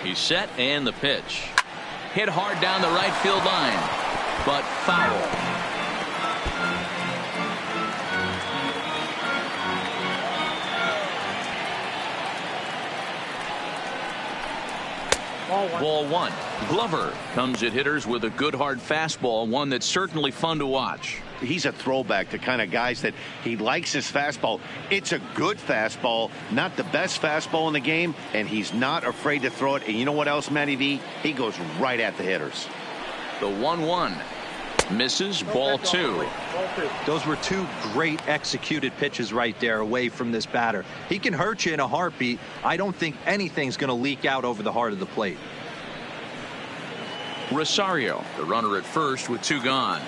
He's set and the pitch. Hit hard down the right field line, but foul. Ball 1. Glover comes at hitters with a good hard fastball, one that's certainly fun to watch. He's a throwback to kind of guys that he likes his fastball. It's a good fastball, not the best fastball in the game, and he's not afraid to throw it. And you know what else, Matty V? He goes right at the hitters. The 1-1 misses, ball 2. Those were 2 great executed pitches right there away from this batter. He can hurt you in a heartbeat. I don't think anything's going to leak out over the heart of the plate. Rosario, the runner at first with 2 gone.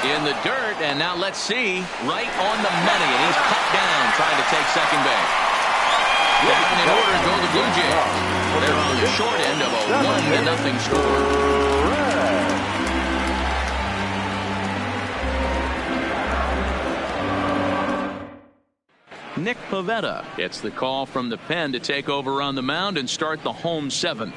In the dirt, and now let's see, right on the money, and he's cut down trying to take second base. Down in order go the Blue Jays. They're on the short end of a 1-0 score. Nick Pivetta gets the call from the pen to take over on the mound and start the home 7th.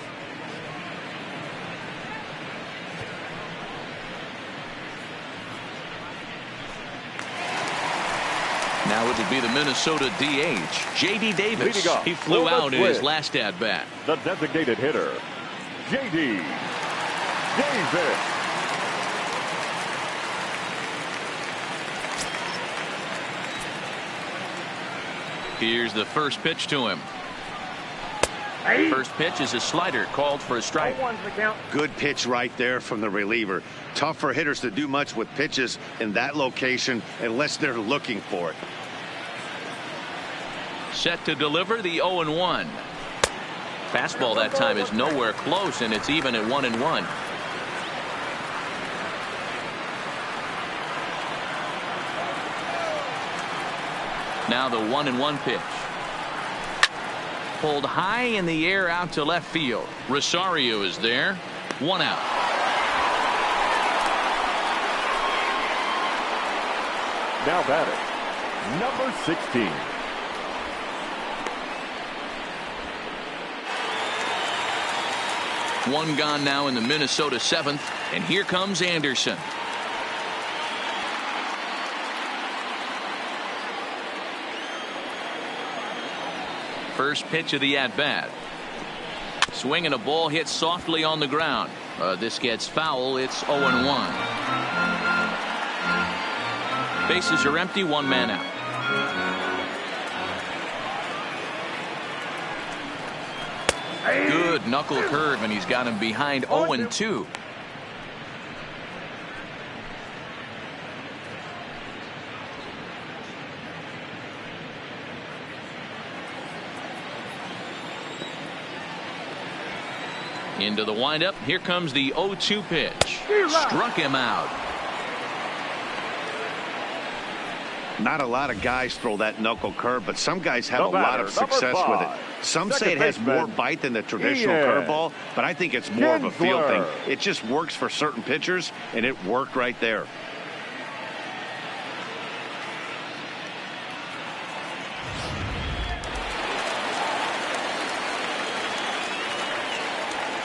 Now it would be the Minnesota DH, J.D. Davis. He flew out in his last at-bat. The designated hitter, J.D. Davis. Here's the first pitch to him. First pitch is a slider called for a strike. Good pitch right there from the reliever. Tough for hitters to do much with pitches in that location unless they're looking for it. Set to deliver the 0-1. Fastball that time is nowhere close, and it's even at 1-1. Now the 1-1 pitch. Pulled high in the air out to left field. Rosario is there. 1 out. Now batting, number 16. One gone now in the Minnesota 7th, and here comes Anderson. First pitch of the at-bat. Swing and a ball hit softly on the ground. This gets foul. It's 0-1. Bases are empty. 1 man out. Good knuckle curve, and he's got him behind 0-2. Into the windup. Here comes the 0-2 pitch. Struck him out. Not a lot of guys throw that knuckle curve, but some guys have a lot of success with it. Some say it has more bite than the traditional curveball, but I think it's more of a feel thing. It just works for certain pitchers, and it worked right there.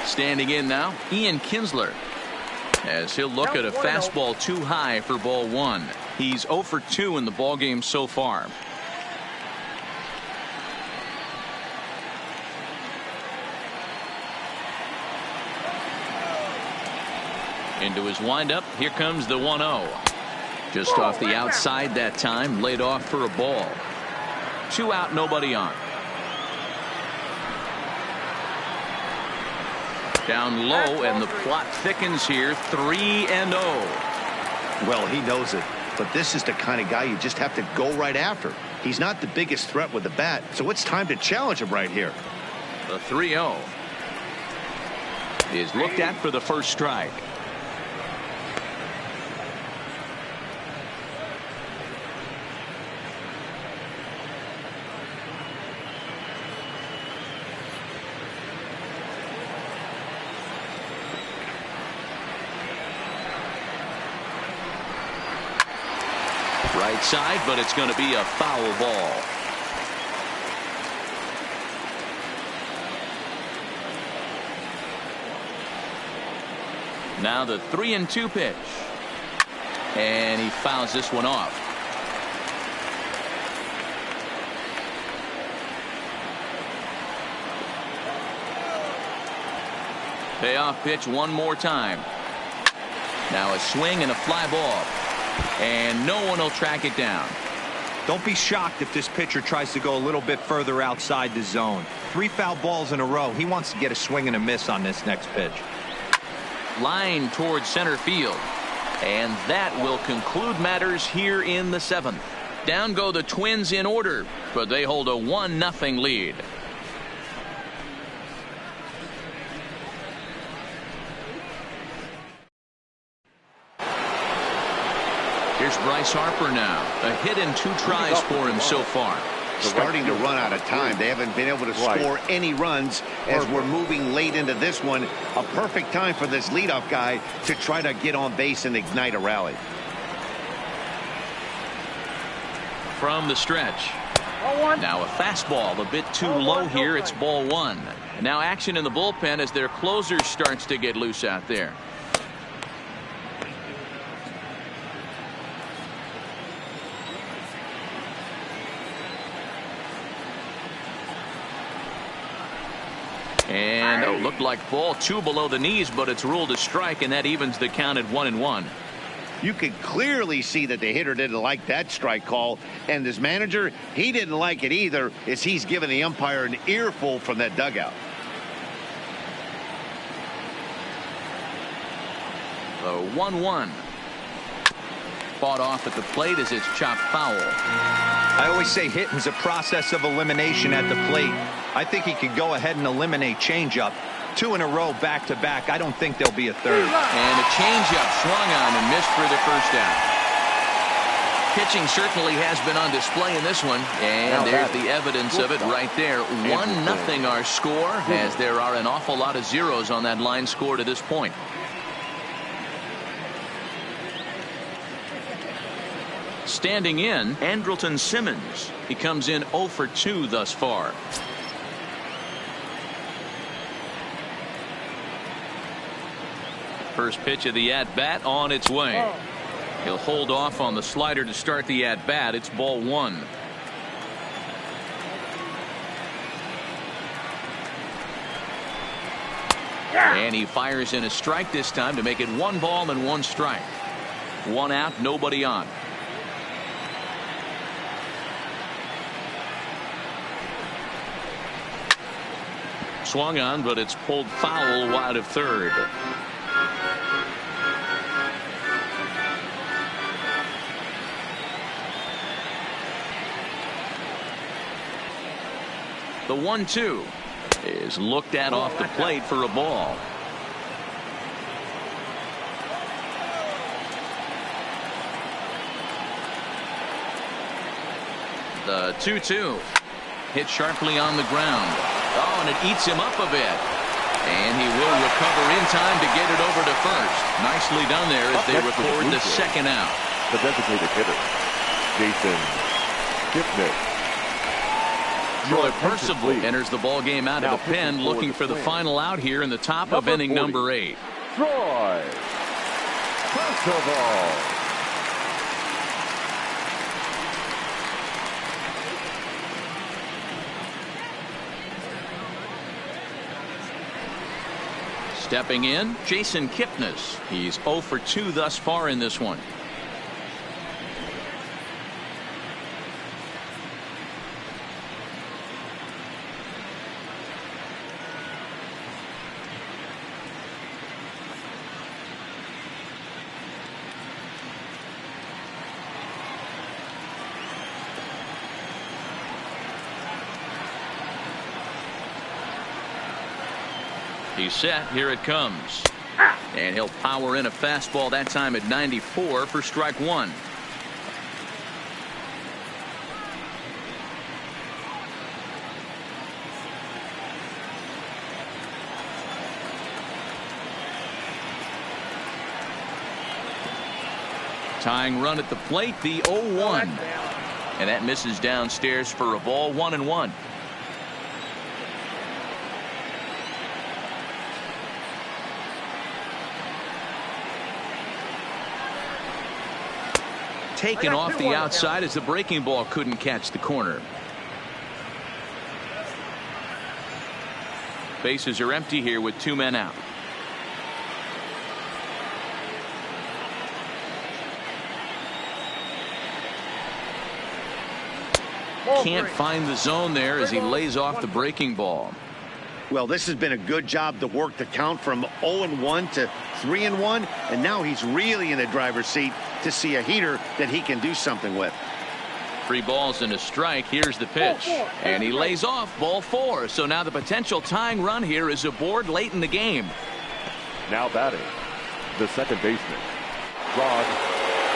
Standing in now, Ian Kinsler, as he'll look at a fastball too high for ball one. He's 0 for 2 in the ballgame so far. Into his windup. Here comes the 1-0. Just off the outside that time. Laid off for a ball. 2 out, nobody on. Down low, and the plot thickens here. 3-0. Well, he knows it. But this is the kind of guy you just have to go right after. He's not the biggest threat with the bat, so it's time to challenge him right here. The 3-0 is looked at for the first strike. Right side, but it's going to be a foul ball. Now the 3-2 pitch. And he fouls this one off. Payoff pitch one more time. Now a swing and a fly ball. And no one will track it down. Don't be shocked if this pitcher tries to go a little bit further outside the zone. 3 foul balls in a row. He wants to get a swing and a miss on this next pitch. Line towards center field. And that will conclude matters here in the 7th. Down go the Twins in order, but they hold a 1-0 lead. Here's Bryce Harper now. A hit and 2 tries for him so far. Starting to run out of time. They haven't been able to score any runs as we're moving late into this one. A perfect time for this leadoff guy to try to get on base and ignite a rally. From the stretch. Now a fastball a bit too low here. It's ball 1. Now action in the bullpen as their closer starts to get loose out there. And it looked like ball 2 below the knees, but it's ruled a strike, and that evens the count at 1-1. You could clearly see that the hitter didn't like that strike call, and his manager, he didn't like it either, as he's given the umpire an earful from that dugout. The 1-1. Fought off at the plate as it's chopped foul. I always say hitting's a process of elimination at the plate. I think he could go ahead and eliminate changeup. 2 in a row back to back. I don't think there'll be a third. And a changeup swung on and missed for the first out. Pitching certainly has been on display in this one, and there's the evidence of it right there. 1-0 our score, as there are an awful lot of zeros on that line score to this point. Standing in, Andrelton Simmons. He comes in 0 for 2 thus far. First pitch of the at-bat on its way. He'll hold off on the slider to start the at-bat. It's ball 1. And he fires in a strike this time to make it 1 ball and 1 strike. 1 out, nobody on. Swung on, but it's pulled foul wide of third. The 1-2 is looked at off the plate for a ball. The 2-2. Hit sharply on the ground. Oh, and it eats him up a bit. And he will recover in time to get it over to first. Nicely done there as they record the second out. The designated hitter, Jason Kiermaier. Troy Percival enters the ball game out of the pen, looking for the final out here in the top of inning number 8. Troy Percival. Stepping in, Jason Kiermaier. He's 0 for 2 thus far in this one. He's set. Here it comes. And he'll power in a fastball that time at 94 for strike 1. Tying run at the plate, the 0-1. And that misses downstairs for a ball, 1-1. Taken off the outside as the breaking ball couldn't catch the corner. Bases are empty here with 2 men out. Can't find the zone there as he lays off the breaking ball. Well, this has been a good job to work the count from 0-1 to 3-1, and now he's really in the driver's seat to see a heater that he can do something with. 3 balls and a strike. Here's the pitch, and he lays off ball 4. So now the potential tying run here is aboard late in the game. Now batting, the second baseman, Rod.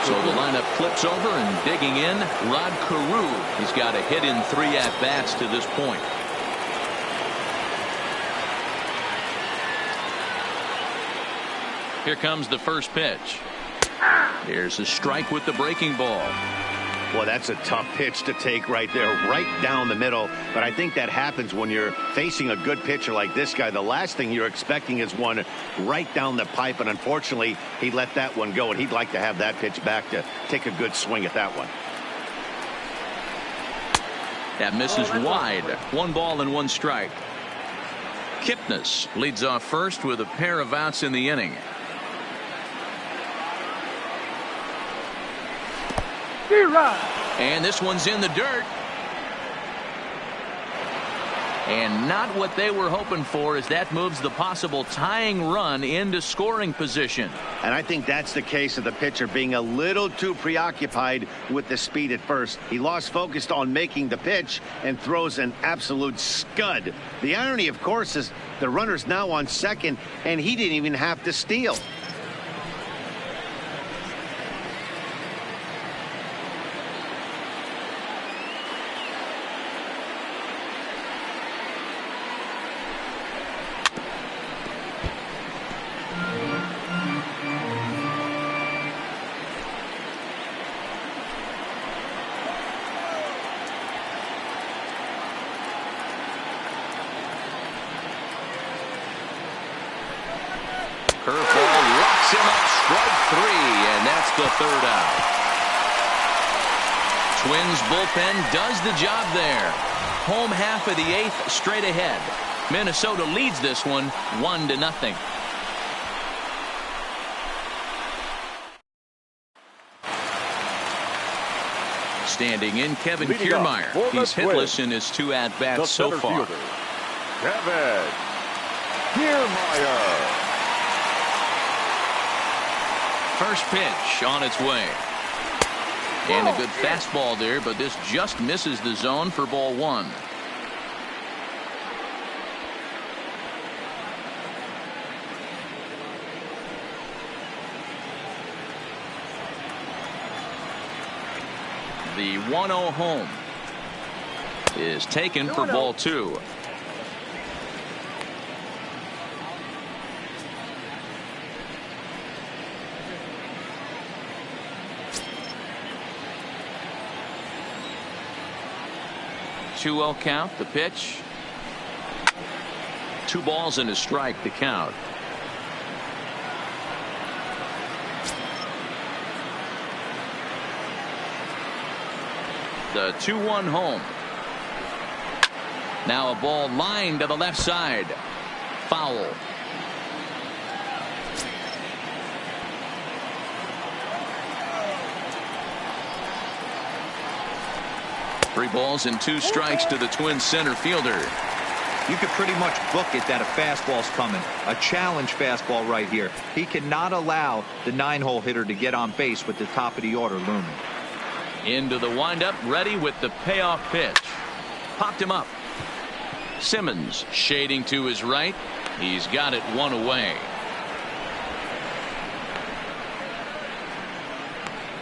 So the lineup flips over and digging in, Rod Carew. He's got a hit in 3 at-bats to this point. Here comes the first pitch. Here's a strike with the breaking ball. Well, that's a tough pitch to take right there, right down the middle. But I think that happens when you're facing a good pitcher like this guy. The last thing you're expecting is one right down the pipe. And unfortunately, he let that one go. And he'd like to have that pitch back to take a good swing at that one. That misses wide. 1 ball and 1 strike. Kiermaier leads off first with a pair of outs in the inning. And this one's in the dirt. And not what they were hoping for, as that moves the possible tying run into scoring position. And I think that's the case of the pitcher being a little too preoccupied with the speed at first. He lost focus on making the pitch and throws an absolute scud. The irony, of course, is the runner's now on second, and he didn't even have to steal. Curveball locks him up, strike 3, and that's the 3rd out. Twins bullpen does the job there. Home half of the 8th straight ahead. Minnesota leads this one 1-0. Standing in, Kevin Kiermaier. He's hitless in his 2 at-bats so far. Fielder, Kevin Kiermaier. First pitch on its way. And a good fastball there, but this just misses the zone for ball 1. The 1-0 home. is taken for ball 2. Two-0 count. The pitch. 2 balls and a strike to count. The 2-1 home. Now a ball lined to the left side. Foul. Three balls and 2 strikes to the Twins center fielder. You could pretty much book it that a fastball's coming. A challenge fastball right here. He cannot allow the 9-hole hitter to get on base with the top of the order looming. Into the windup, ready with the payoff pitch. Popped him up. Simmons shading to his right. He's got it 1 away.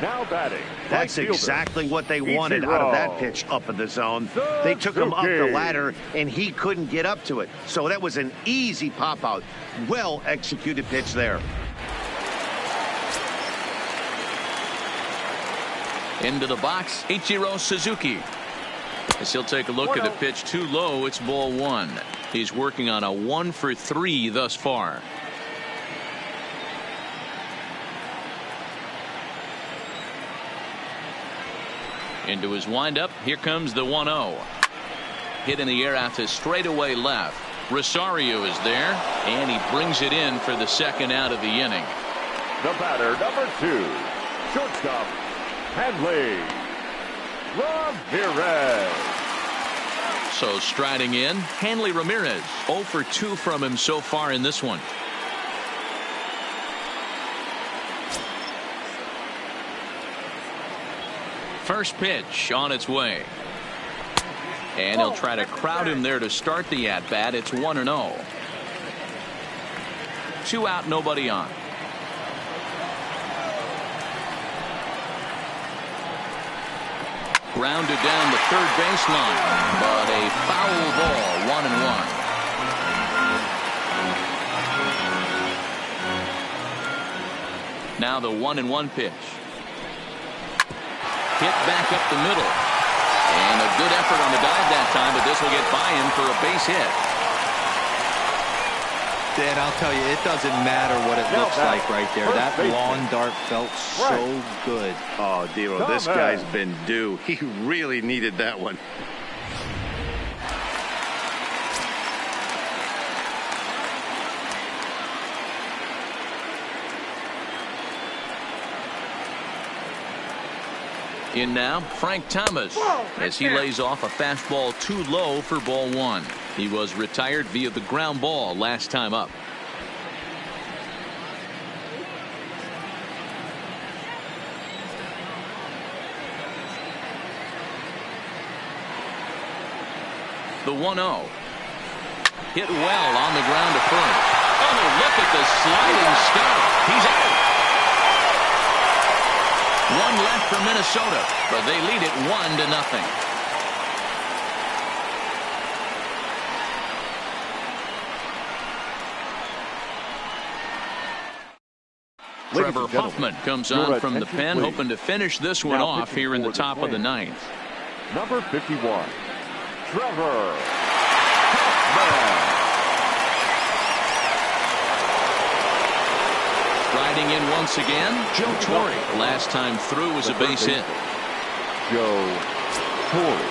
Now batting. That's exactly what they wanted out of that pitch up in the zone. They took him up the ladder, and he couldn't get up to it. So that was an easy pop-out. Well-executed pitch there. Into the box, Ichiro Suzuki. As he'll take a look at the pitch too low, it's ball 1. He's working on a 1 for 3 thus far. Into his windup. Here comes the 1-0. Hit in the air out to straightaway left. Rosario is there, and he brings it in for the second out of the inning. The batter, number 2, shortstop, Hanley Ramirez. So striding in, Hanley Ramirez. 0 for 2 from him so far in this one. First pitch on its way. And he'll try to crowd him there to start the at-bat. It's 1-0. 2 out, nobody on. Grounded down the third baseline, but a foul ball, 1-1. Now the 1-1 pitch. Hit back up the middle. And a good effort on the dive that time, but this will get by him for a base hit. Dan, I'll tell you, it doesn't matter what it looks like right there. That lawn dart felt so good. Oh, Dero, this guy's been due. He really needed that one. In now, Frank Thomas, as he lays off a fastball too low for ball 1. He was retired via the ground ball last time up. The 1-0. Hit well on the ground to first. Oh, look at the sliding stop. He's out. 1 left for Minnesota, but they lead it 1-0. Trevor Hoffman comes on from the pen, hoping to finish this one off here in the top of the 9th. Number 51, Trevor Hoffman. Riding in once again, Joe Torre. Last time through was a base hit. Joe Torre.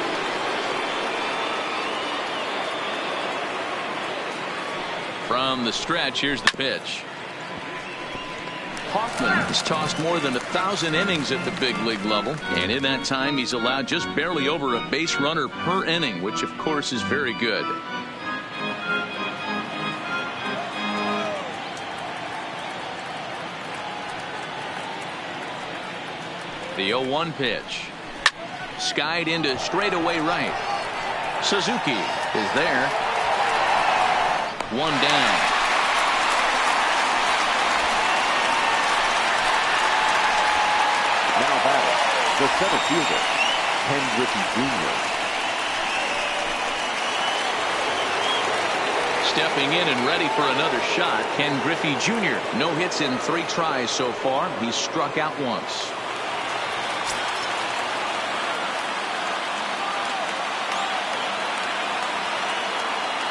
From the stretch, here's the pitch. Hoffman has tossed more than 1,000 innings at the big league level, and in that time he's allowed just barely over a base runner per inning, which of course is very good. The 0-1 pitch. Skied into straightaway right. Suzuki is there. 1 down. Now batting, the center fielder, Griffey Jr. Stepping in and ready for another shot, Ken Griffey Jr. No hits in 3 tries so far. He's struck out once.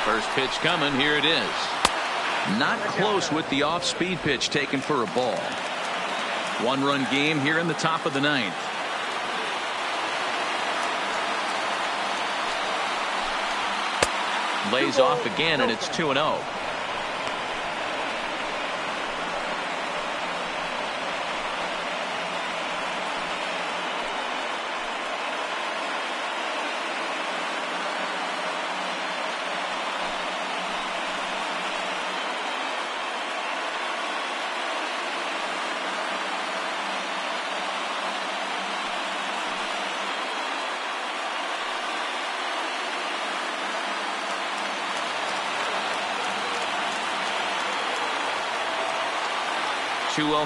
First pitch coming. Here it is. Not close with the off-speed pitch taken for a ball. 1-run game here in the top of the 9th. Lays off again, and it's 2-0.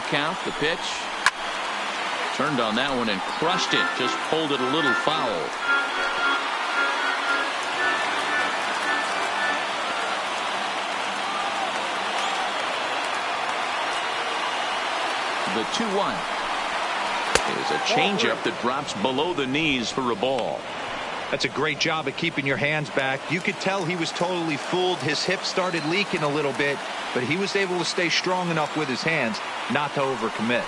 Count. The pitch turned on that one and crushed it. Just pulled it a little foul. The 2-1 is a changeup that drops below the knees for a ball. That's a great job of keeping your hands back. You could tell he was totally fooled. His hip started leaking a little bit, but he was able to stay strong enough with his hands not to overcommit.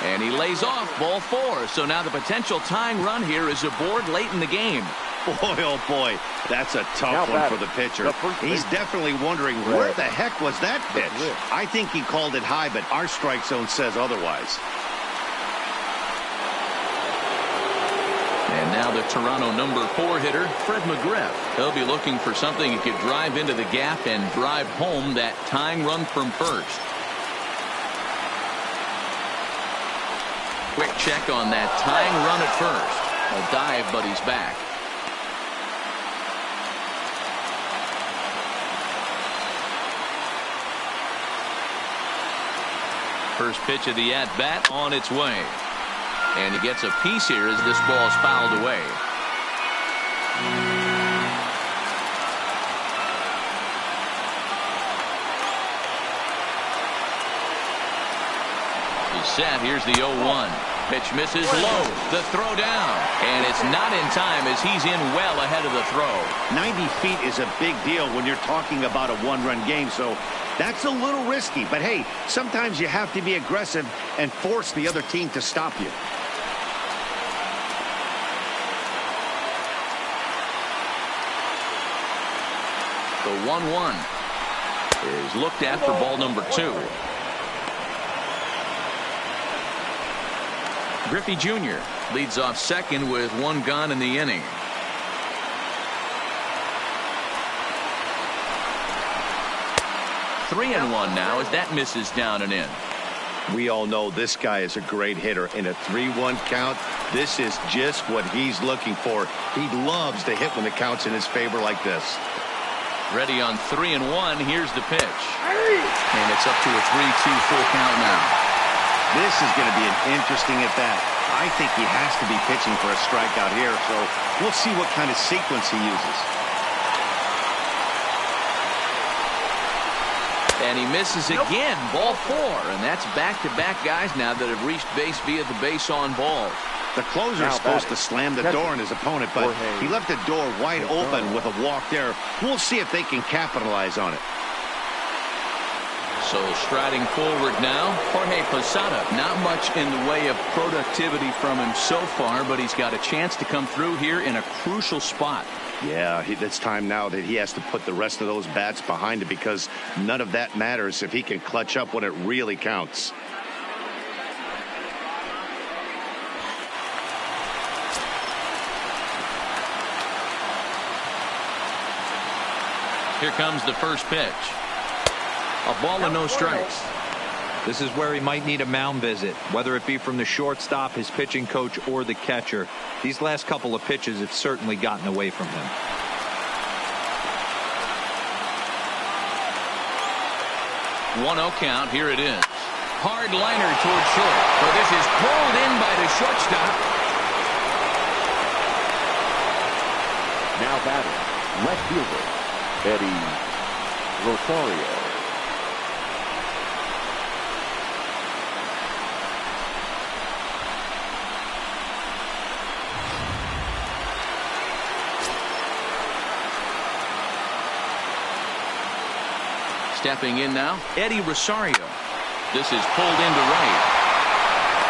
And he lays off, ball 4. So now the potential tying run here is aboard late in the game. Boy, oh boy, that's a tough one for the pitcher. He's definitely wondering where the heck was that pitch. I think he called it high, but our strike zone says otherwise. And now the Toronto number 4 hitter, Fred Mcgriff. He'll be looking for something he could drive into the gap and drive home that tying run from first. Quick check on that tying run at first. A dive, but he's back. First pitch of the at-bat on its way. And he gets a piece here as this ball is fouled away. He's set. Here's the 0-1. Pitch misses low. The throw down. And it's not in time as he's in well ahead of the throw. 90 feet is a big deal when you're talking about a 1-run game, so that's a little risky. But hey, sometimes you have to be aggressive and force the other team to stop you. The 1-1 is looked at for ball number 2. Griffey Jr. leads off second with 1 gone in the inning. Three and 1 now as that misses down and in. We all know this guy is a great hitter. In a 3-1 count, this is just what he's looking for. He loves to hit when the count's in his favor like this. Ready on 3 and 1. Here's the pitch. And it's up to a 3-2 full count now. This is going to be an interesting at bat. I think he has to be pitching for a strikeout here, so we'll see what kind of sequence he uses. And he misses again. Ball 4. And that's back-to-back guys now that have reached base via the base on balls. The closer is supposed to slam the door on his opponent, but he left the door wide open with a walk there. We'll see if they can capitalize on it. So striding forward now, Jorge Posada. Not much in the way of productivity from him so far, but he's got a chance to come through here in a crucial spot. Yeah, it's time now that he has to put the rest of those bats behind it, because none of that matters if he can clutch up when it really counts. Here comes the first pitch. A ball and no strikes. This is where he might need a mound visit, whether it be from the shortstop, his pitching coach, or the catcher. These last couple of pitches have certainly gotten away from him. One 0 count. Here it is. Hard liner towards short. So this is pulled in by the shortstop. Now batting, left fielder, Eddie Rosario. Stepping in now, Eddie Rosario. This is pulled into right.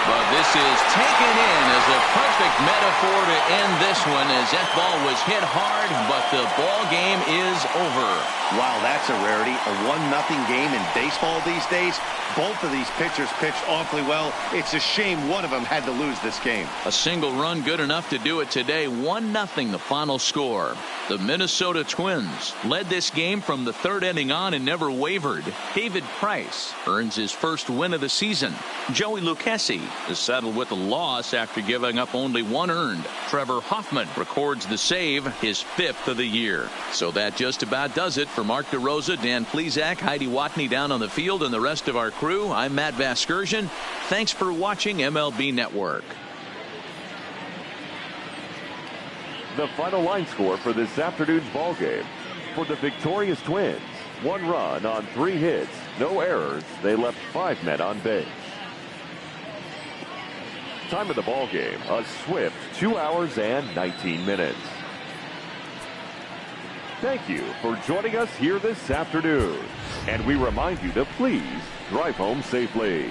But this is taken in as a perfect metaphor to end this one, as that ball was hit hard, but the ball game is over. Wow, that's a rarity. A 1-0 game in baseball these days. Both of these pitchers pitched awfully well. It's a shame one of them had to lose this game. A single run good enough to do it today. 1-0 the final score. The Minnesota Twins led this game from the third inning on and never wavered. David Price earns his first win of the season. Joey Lucchesi is settled with a loss after giving up only one earned. Trevor Hoffman records the save, his 5th of the year. So that just about does it for Mark DeRosa, Dan Plesac, Heidi Watney down on the field, and the rest of our crew. I'm Matt Vasgersian. Thanks for watching MLB Network. The final line score for this afternoon's ball game. For the victorious Twins, 1 run on 3 hits, no errors. They left 5 men on base. Time of the ball game, a swift 2 hours and 19 minutes. Thank you for joining us here this afternoon. And we remind you to please drive home safely.